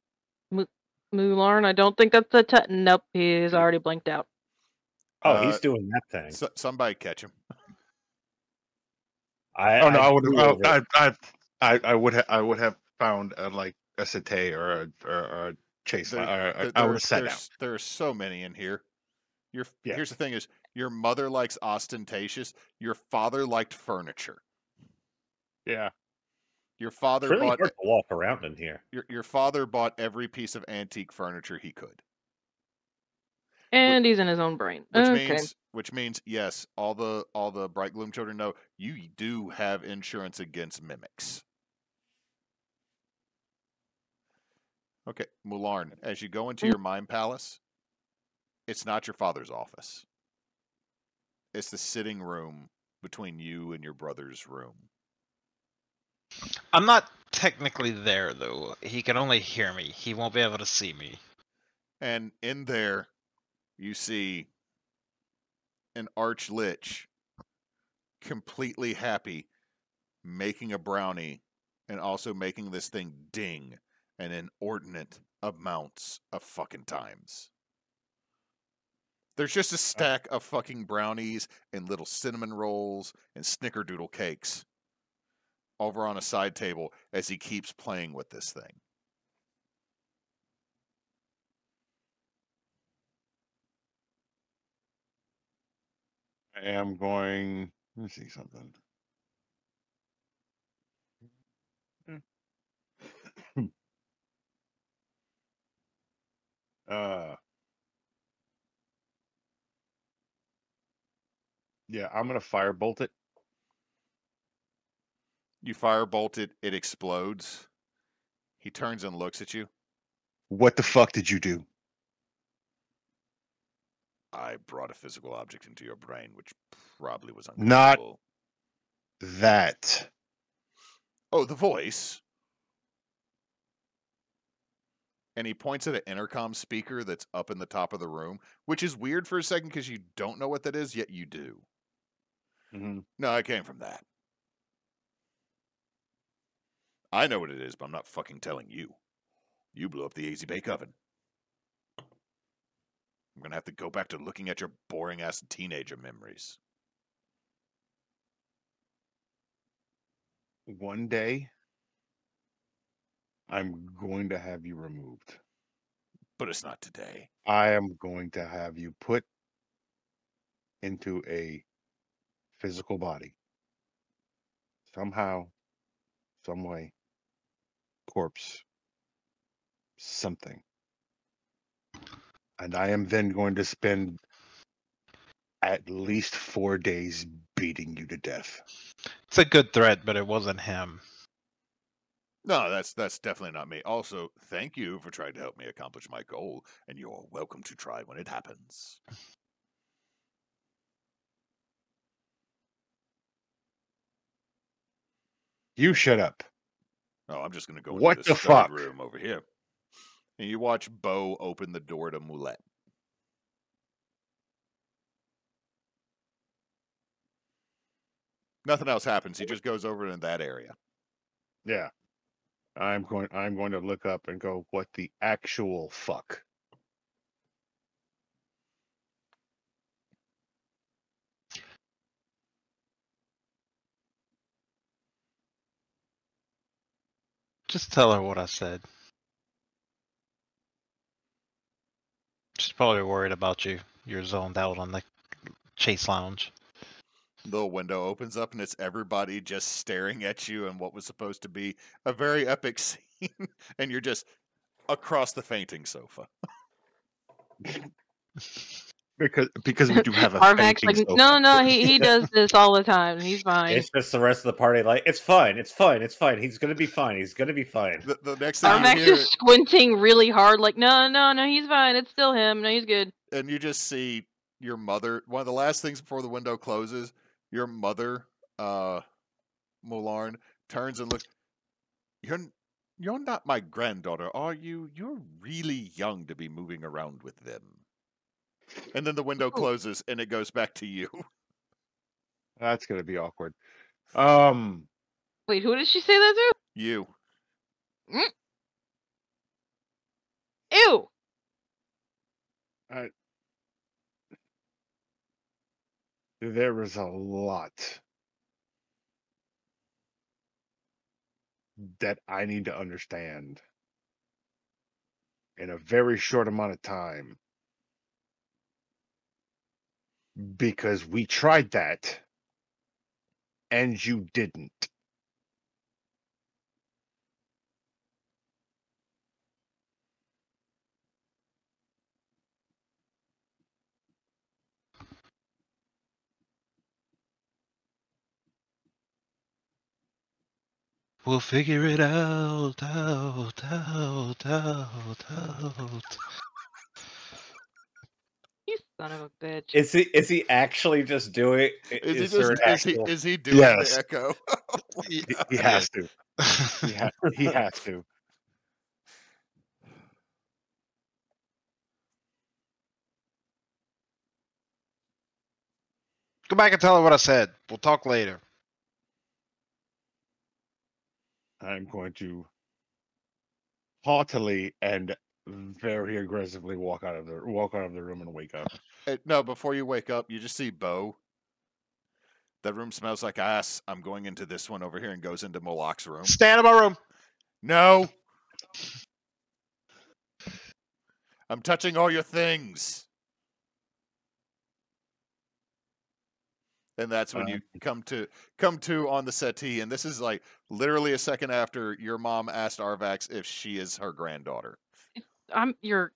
Mularn, I don't think that's nope, he's already blinked out. Oh, he's doing that thing. Somebody catch him. I would. I would have found like a satay or a chase. I would have sat down. There are so many in here. Here's the thing: is your mother likes ostentatious. Your father liked furniture. Yeah. Your father It's really bought hard to walk around in here. Your father bought every piece of antique furniture he could. And he's in his own brain. Which means yes, all the Brightgloom children know you do have insurance against mimics. Okay, Mularn, as you go into your mind palace, it's not your father's office. It's the sitting room between you and your brother's room. I'm not technically there, though. He can only hear me. He won't be able to see me. And in there, you see an arch-lich completely happy making a brownie and also making this thing ding an inordinate amounts of fucking times. There's just a stack of fucking brownies and little cinnamon rolls and snickerdoodle cakes over on a side table as he keeps playing with this thing. I am going. Let me see something. Yeah, I'm gonna firebolt it. You firebolt it, it explodes. He turns and looks at you. What the fuck did you do? I brought a physical object into your brain, which probably was Not uncomfortable. that. Oh, the voice. And he points at an intercom speaker that's up in the top of the room, which is weird for a second because you don't know what that is, yet you do. Mm-hmm. No, I came from that. I know what it is, but I'm not fucking telling you. You blew up the AZ Bake Oven. I'm gonna have to go back to looking at your boring-ass teenager memories. One day, I'm going to have you removed. But it's not today. I am going to have you put into a physical body. Somehow, some way. Corpse. Something. And I am then going to spend at least 4 days beating you to death. It's a good threat, but it wasn't him. No, that's definitely not me. Also, thank you for trying to help me accomplish my goal, and you're welcome to try when it happens. You shut up. Oh, I'm just going to go What into this the third fuck? room over here. And you watch Bo open the door to Moulette. Nothing else happens. He just goes over in that area. Yeah. I'm going to look up and go, what the actual fuck? Just tell her what I said. She's probably worried about you. You're zoned out on the chase lounge. The window opens up and it's everybody just staring at you and what was supposed to be a very epic scene. And you're just across the fainting sofa. Because we do have a Arvax fainting like, sofa. no, he does this all the time. He's fine. It's just the rest of the party like, it's fine, it's fine, it's fine. He's gonna be fine. He's gonna be fine. The next thing Arvax you hear, is squinting really hard, like, no, he's fine. It's still him. No, he's good. and you just see your mother. One of the last things before the window closes, your mother, Mularn, turns and looks. You're not my granddaughter, are you? You're really young to be moving around with them. And then the window closes and it goes back to you. That's gonna be awkward. Wait, who did she say that to? You. Ew. There is a lot that I need to understand in a very short amount of time. Because we tried that, and you didn't. We'll figure it out. You son of a bitch. Is he actually just doing? Is there an actual? he doing Yes. the echo? He has to. He has to. Go back and tell her what I said. We'll talk later. I'm going to haughtily and very aggressively walk out of the room and wake up. No, before you wake up, you just see Bo. That room smells like ass. I'm going into this one over here, and goes into Moloch's room. Stand in my room. No. I'm touching all your things. And that's when you come to on the settee, and this is like literally a second after your mom asked Arvax if she is her granddaughter. I'm your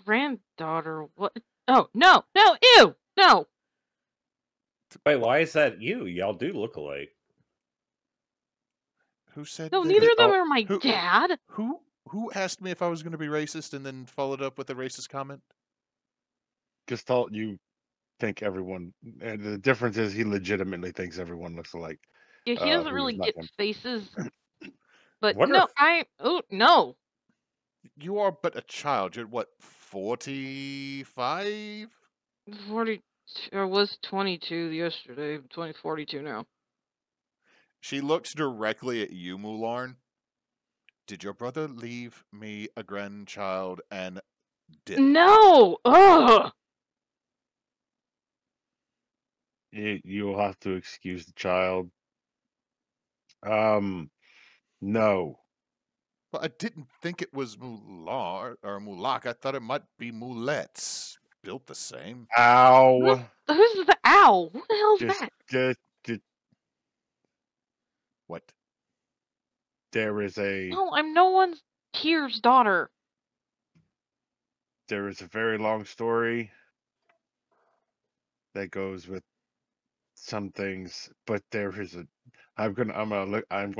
granddaughter. What? Oh, no, ew, no. Wait, why is that you? Y'all do look alike. Who said No, that? neither of them are my who- dad. Who asked me if I was going to be racist and then followed up with a racist comment? Gestalt, you think everyone, and the difference is he legitimately thinks everyone looks alike. Yeah, he doesn't who really is not get him. faces. But Wonder no, if- oh no. You are but a child. You're what, 45? 40 or was 22 yesterday. 42 now. She looks directly at you, Mularn. Did your brother leave me a grandchild and dip? No. Ugh. You'll have to excuse the child. No. Well, I didn't think it was Mular or Mulak. I thought it might be Moulettes. Built the same. Ow. Who's the owl? What the hell's Just, that? What? there is a No, I'm no one's Tyr's daughter. there is a very long story that goes with some things, but there is a I'm going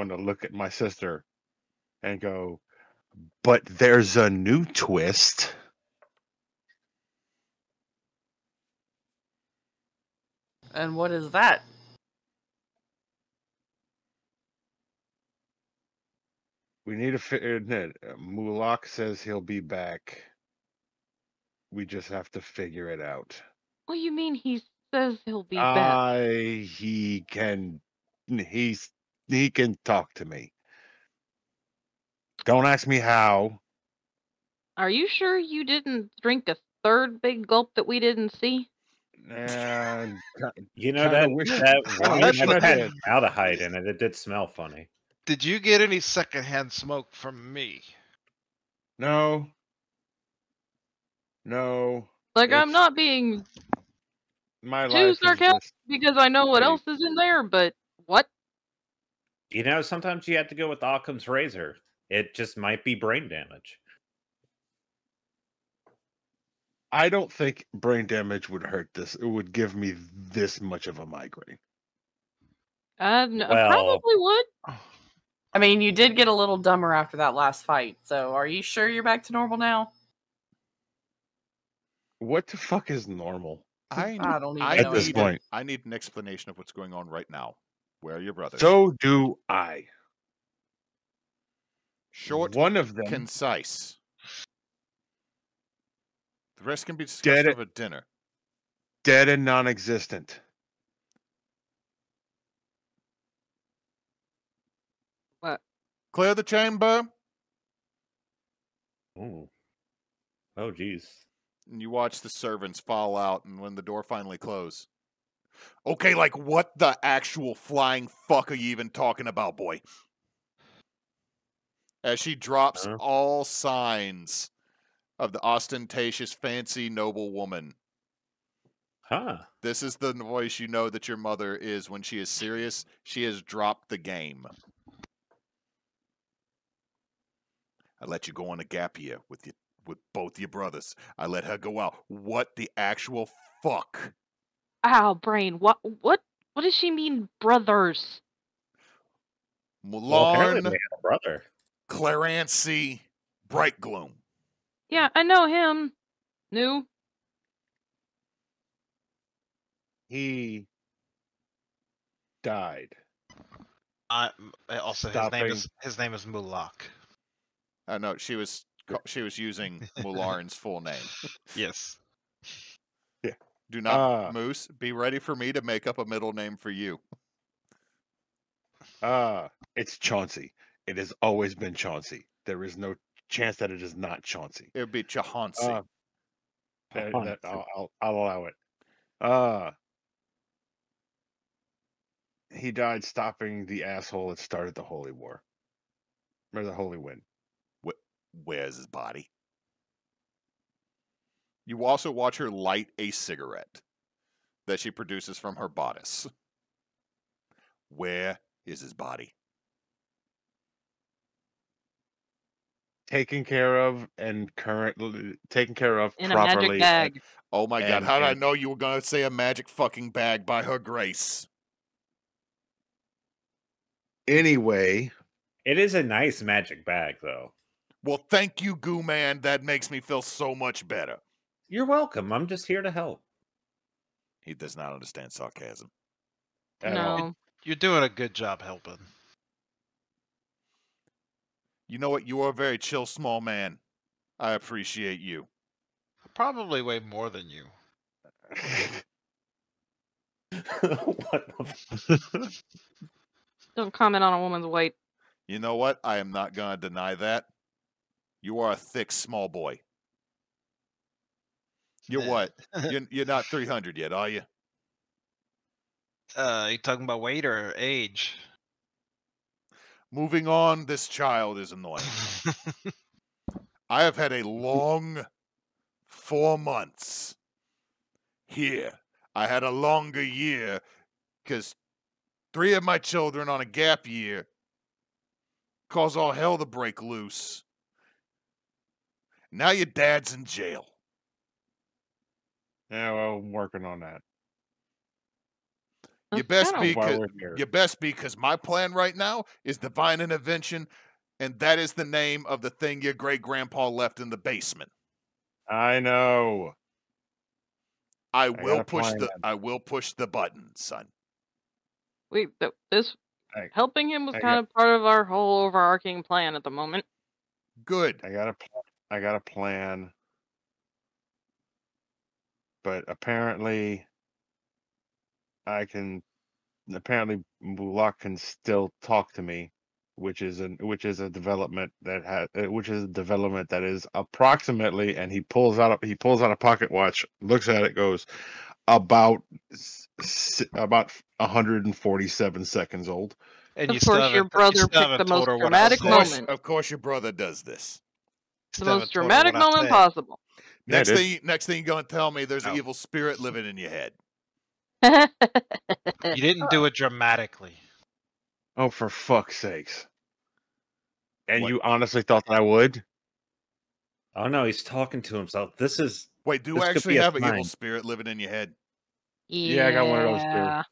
to look at my sister and go, but there's a new twist. And what is that? We need to figure it. Mulak says he'll be back. We just have to figure it out. What do you mean he says he'll be back? He can talk to me. Don't ask me how. Are you sure you didn't drink a third big gulp that we didn't see? And You know Kinda that wish- that kinda wine wish I might have did. formaldehyde in it. It did smell funny. Did you get any secondhand smoke from me? No. Like, I'm It's- not being My too life is sarcastic just because I know what Hey. else is in there, but what? You know, sometimes you have to go with Occam's razor. It just might be brain damage. I don't think brain damage would hurt this. It would give me this much of a migraine. I Well- probably would. I mean, you did get a little dumber after that last fight, so are you sure you're back to normal now? What the fuck is normal? I don't even I know. At this need anymore. point. I need an explanation of what's going on right now. Where are your brothers? So do I. Short, One of them concise. The rest can be discussed Dead- over dinner. dead and non-existent. What? Clear the chamber. Ooh. Oh, geez. And you watch the servants fall out, and when the door finally closes, Okay, like what the actual flying fuck are you even talking about, boy? As she drops all signs of the ostentatious, fancy, noble woman. Huh. This is the voice you know that your mother is when she is serious. She has dropped the game. I let you go on a gap year with both your brothers. I let her go out. What the actual fuck? Ow, brain. What does she mean, brothers? Well, apparently Mulan, they had a brother. Clarency, Brightgloom. Yeah, I know him. New. He died. Also, his name is Mulak. I know she was using Mularn's full name. Yes. Yeah. Do not, Moose, be ready for me to make up a middle name for you. It's Chauncey. It has always been Chauncey. There is no chance that it is not Chauncey. It would be Chauncey. I'll allow it. He died stopping the asshole that started the Holy War. Or the Holy Wind. Where's his body? You also watch her light a cigarette that she produces from her bodice. Where is his body? Taken care of and currently taken care of In a properly. magic bag. Oh my god, how did I know you were going to say a magic fucking bag by her grace? Anyway. It is a nice magic bag, though. Well, thank you, Goo Man. That makes me feel so much better. You're welcome. I'm just here to help. He does not understand sarcasm. No. You're doing a good job helping. You know what? You are a very chill, small man. I appreciate you. I probably weigh more than you. What Don't comment on a woman's weight. You know what? I am not going to deny that. You are a thick, small boy. You're what? You're not 300 yet, are you? You talking about weight or age? Moving on, this child is annoying. I have had a long 4 months here. I had a longer year because 3 of my children on a gap year caused all hell to break loose. Now your dad's in jail. Yeah, well, I'm working on that. You best be because my plan right now is divine intervention, and that is the name of the thing your great grandpa left in the basement. I know. I will push the button, son. Wait, helping him was kind of part of our whole overarching plan at the moment. Good. I got a plan. But apparently Mulak can still talk to me, which is a development that is approximately, and he pulls out a pocket watch, looks at it, goes about 147 seconds old. And of course, your brother picked the most dramatic moment. Of course, your brother does this. The most dramatic moment possible. Next thing you're gonna tell me there's an evil spirit living in your head. You didn't do it dramatically. Oh, for fuck's sakes. And you honestly thought that I would? Oh no, he's talking to himself. Wait, do you actually have an evil spirit living in your head? Yeah, I got one of those too.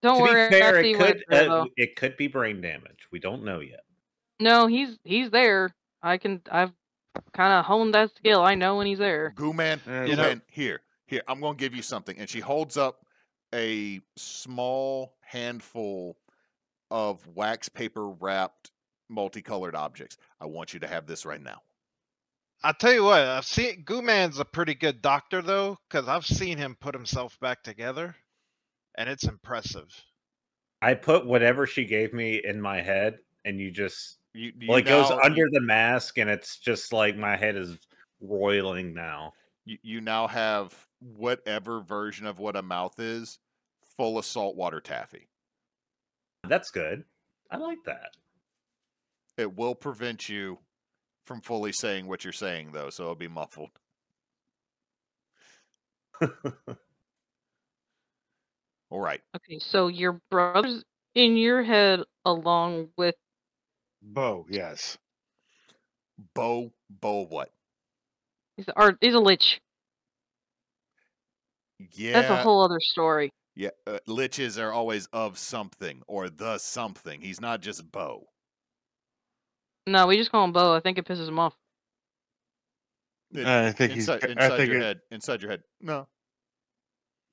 Don't worry. To be fair, it could be brain damage. We don't know yet. No, he's there. I've kind of honed that skill. I know when he's there. Goo Man, here. I'm going to give you something. And she holds up a small handful of wax paper wrapped multicolored objects. I want you to have this right now. I'll tell you what, I've seen Goo Man's a pretty good doctor though, because I've seen him put himself back together, and it's impressive. I put whatever she gave me in my head, and it goes under the mask, and it's just like my head is roiling now. You now have whatever version of what a mouth is full of saltwater taffy. That's good. I like that. It will prevent you from fully saying what you're saying, though, so it'll be muffled. All right. Okay, so your brother's in your head along with Bo, yes. Bo what? he's a lich. Yeah. That's a whole other story. Yeah, liches are always of something or the something. He's not just Bo. No, we just call him Bo. I think it pisses him off. I think inside your head. Inside your head. No.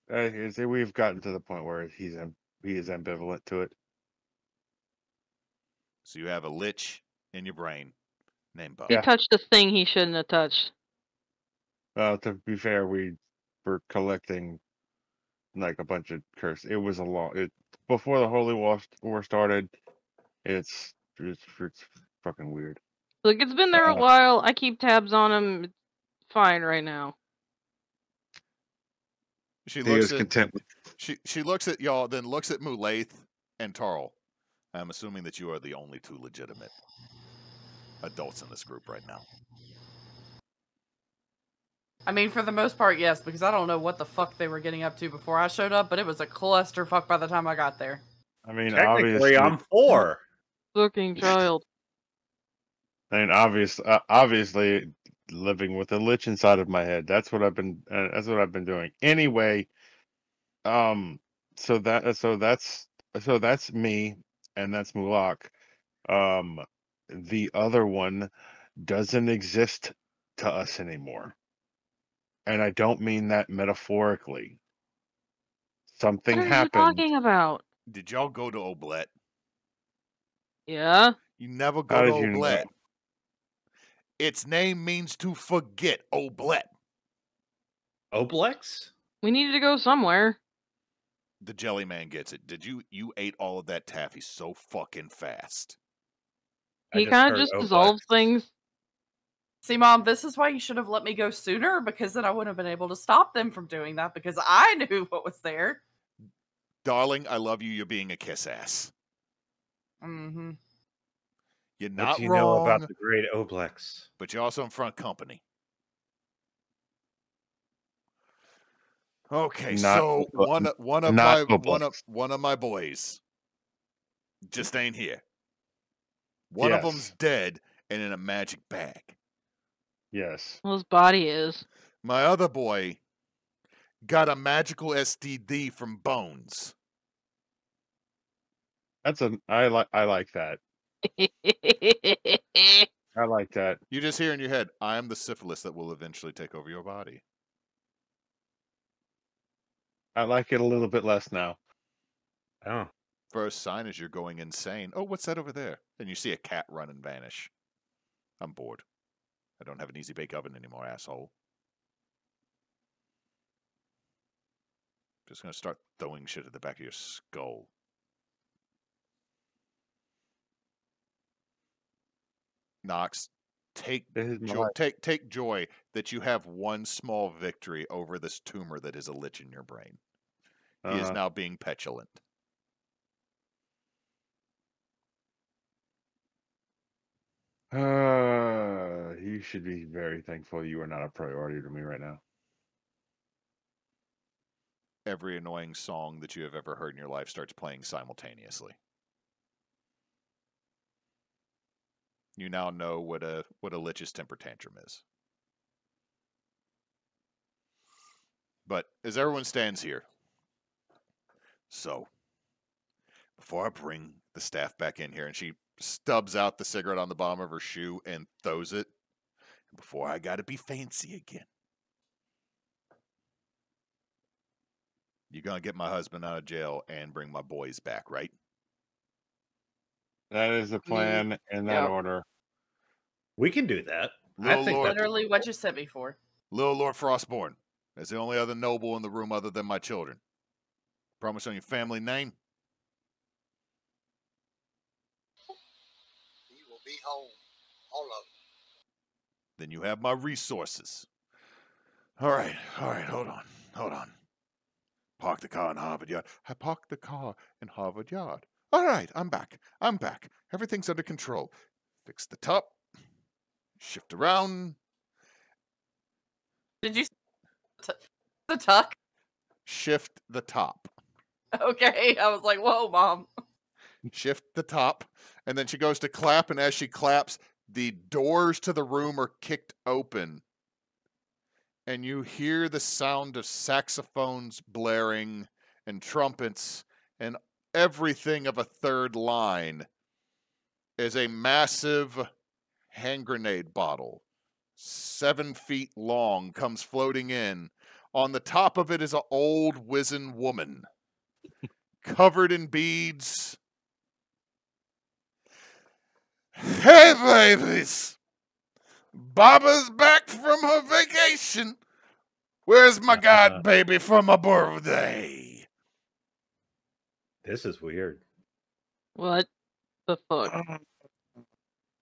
We've gotten to the point where he is ambivalent to it. So you have a lich in your brain named Bo. He touched a thing he shouldn't have touched. Well, to be fair, we were collecting like a bunch of curse. It was a long. Before the Holy War started. It's fucking weird. Look, it's been there a while. I keep tabs on him. It's fine right now. She He looks is at content with. she looks at y'all, then looks at Mulaith and Tarl. I'm assuming that you are the only two legitimate adults in this group right now. I mean, for the most part, yes, because I don't know what the fuck they were getting up to before I showed up, but it was a clusterfuck by the time I got there. I mean, Technically, I'm 4. Fucking child. I mean, obviously, living with a lich inside of my head. That's what I've been. That's what I've been doing. Anyway, so that's me, and that's Mulak. The other one doesn't exist to us anymore, and I don't mean that metaphorically. Something What are happened. you talking about? Did y'all go to Oblet? Yeah. You never How go to did you know? Oblet. Its name means to forget. Oblet. Oblex? We needed to go somewhere. The jelly man gets it. Did you ate all of that taffy so fucking fast? He kind of just dissolves things. See, Mom, this is why you should have let me go sooner, because then I wouldn't have been able to stop them from doing that, because I knew what was there. Darling, I love you. You're being a kiss ass. Mm-hmm. You're not what do you wrong, know about the great Oblex? but you're also in front company. Okay, Not so Oblex. one of my boys just ain't here. One of them's dead and in a magic bag. Yes. Well, his body is. My other boy got a magical STD from Bones. I like that. I like that. You just hear in your head, I am the syphilis that will eventually take over your body. I like it a little bit less now. Oh. First sign is you're going insane. Oh, what's that over there? And you see a cat run and vanish. I'm bored. I don't have an easy bake oven anymore, asshole. Just gonna start throwing shit at the back of your skull. Knox, take joy that you have one small victory over this tumor that is a lich in your brain. He is now being petulant. You should be very thankful you are not a priority to me right now. Every annoying song that you have ever heard in your life starts playing simultaneously. You now know what a lich's temper tantrum is. But as everyone stands here, so before I bring the staff back in here, and she stubs out the cigarette on the bottom of her shoe and throws it, and before I gotta be fancy again, you're gonna get my husband out of jail and bring my boys back, right? That is the plan in that order. We can do that. Little I think Lord, Literally what you sent me for. Little Lord Frostborn is the only other noble in the room other than my children. Promise on your family name? He will be home. All of them. Then you have my resources. All right, hold on. Park the car in Harvard Yard. I parked the car in Harvard Yard. All right, I'm back. I'm back. Everything's under control. Fix the top. Shift around. Did you the tuck? Shift the top. Okay, I was like, whoa, Mom. Shift the top. And then she goes to clap, and as she claps, the doors to the room are kicked open. And you hear the sound of saxophones blaring and trumpets and everything of a third line is a massive hand grenade bottle, 7 feet long, comes floating in. On the top of it is an old wizened woman covered in beads. Hey, babies! Baba's back from her vacation. Where's my god baby for my birthday? This is weird. What the fuck?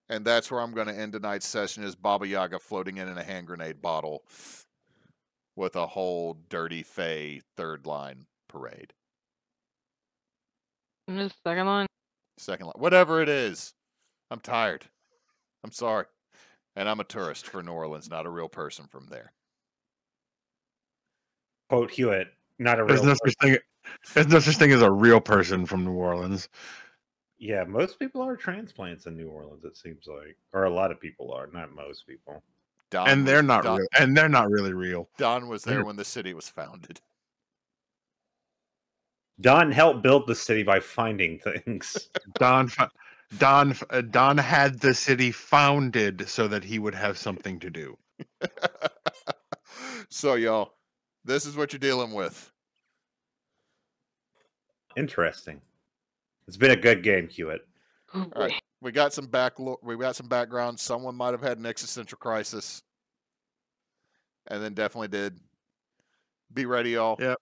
And that's where I'm going to end tonight's session, is Baba Yaga floating in a hand grenade bottle with a whole Dirty Fae third line parade. And this second line? Second line. Whatever it is. I'm tired. I'm sorry. And I'm a tourist for New Orleans, not a real person from there. Quote Hewitt, not a real There's no such thing as a real person from New Orleans. Yeah, most people are transplants in New Orleans, it seems like. Or a lot of people are, not most people. And they're not real. And they're not really real. Don was there when the city was founded. Don helped build the city by finding things. Don had the city founded so that he would have something to do. So, y'all, this is what you're dealing with. Interesting. It's been a good game, Hewitt. Oh, All right, we got some background. Someone might have had an existential crisis, and then definitely did. Be ready, y'all. Yep.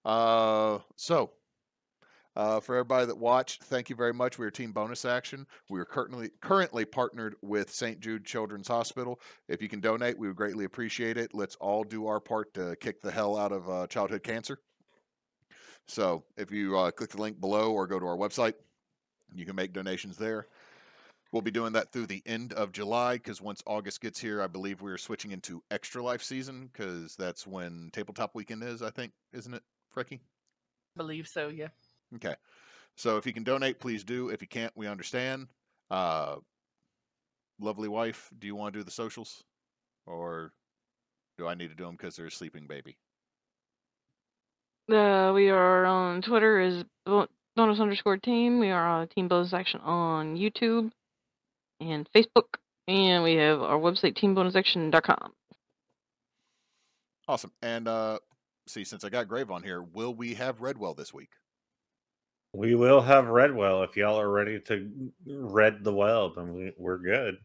For everybody that watched, thank you very much. We are Team Bonus Action. We are currently partnered with St. Jude Children's Hospital. If you can donate, we would greatly appreciate it. Let's all do our part to kick the hell out of childhood cancer. So if you click the link below or go to our website, you can make donations there. We'll be doing that through the end of July, because once August gets here, I believe we're switching into Extra Life season, because that's when Tabletop Weekend is, I think. Isn't it, Freki? I believe so, yeah. Okay. So if you can donate, please do. If you can't, we understand. Lovely wife, do you want to do the socials? Or do I need to do them because they're a sleeping baby? We are on Twitter as bonus_team. We are on Team Bonus Action on YouTube and Facebook. And we have our website, teambonusaction.com. Awesome. And see, since I got Grave on here, will we have Redwell this week? We will have Redwell. If y'all are ready to red the well, then we're good.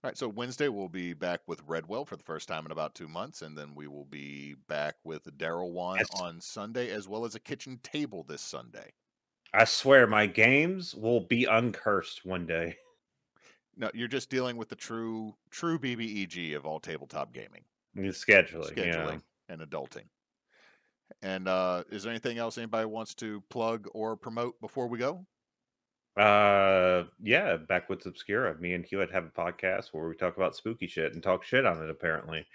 All right, so Wednesday we'll be back with Redwell for the first time in about 2 months, and then we will be back with Daryl One on Sunday, as well as a kitchen table this Sunday. I swear, my games will be uncursed one day. No, you're just dealing with the true BBEG of all tabletop gaming. Scheduling yeah. And adulting. And is there anything else anybody wants to plug or promote before we go? Yeah, Backwoods Obscura. Me and Hewitt have a podcast where we talk about spooky shit and talk shit on it, apparently.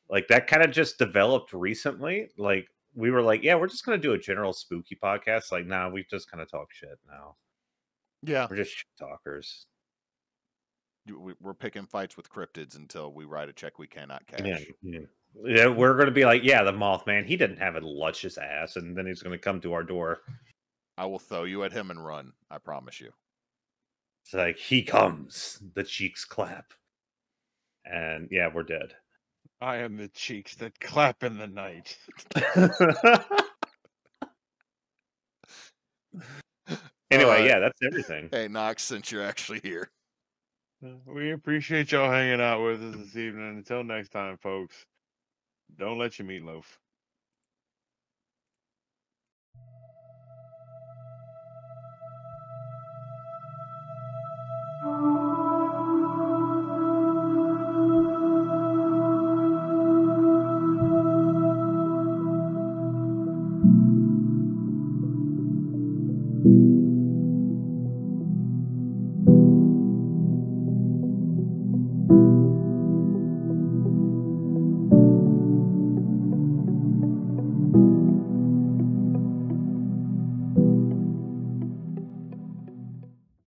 Like, that kind of just developed recently. Like, we were like, yeah, we're just going to do a general spooky podcast. Like, nah, we just kind of talk shit now. Yeah. We're just shit talkers. We're picking fights with cryptids until we write a check we cannot cash. Yeah, we're going to be like, yeah, the Mothman, he didn't have a luscious ass, and then he's going to come to our door. I will throw you at him and run. I promise you. It's like, he comes. The cheeks clap. And yeah, we're dead. I am the cheeks that clap in the night. Anyway, yeah, that's everything. Hey, Knox, since you're actually here. We appreciate y'all hanging out with us this evening. Until next time, folks, don't let your meatloaf. you.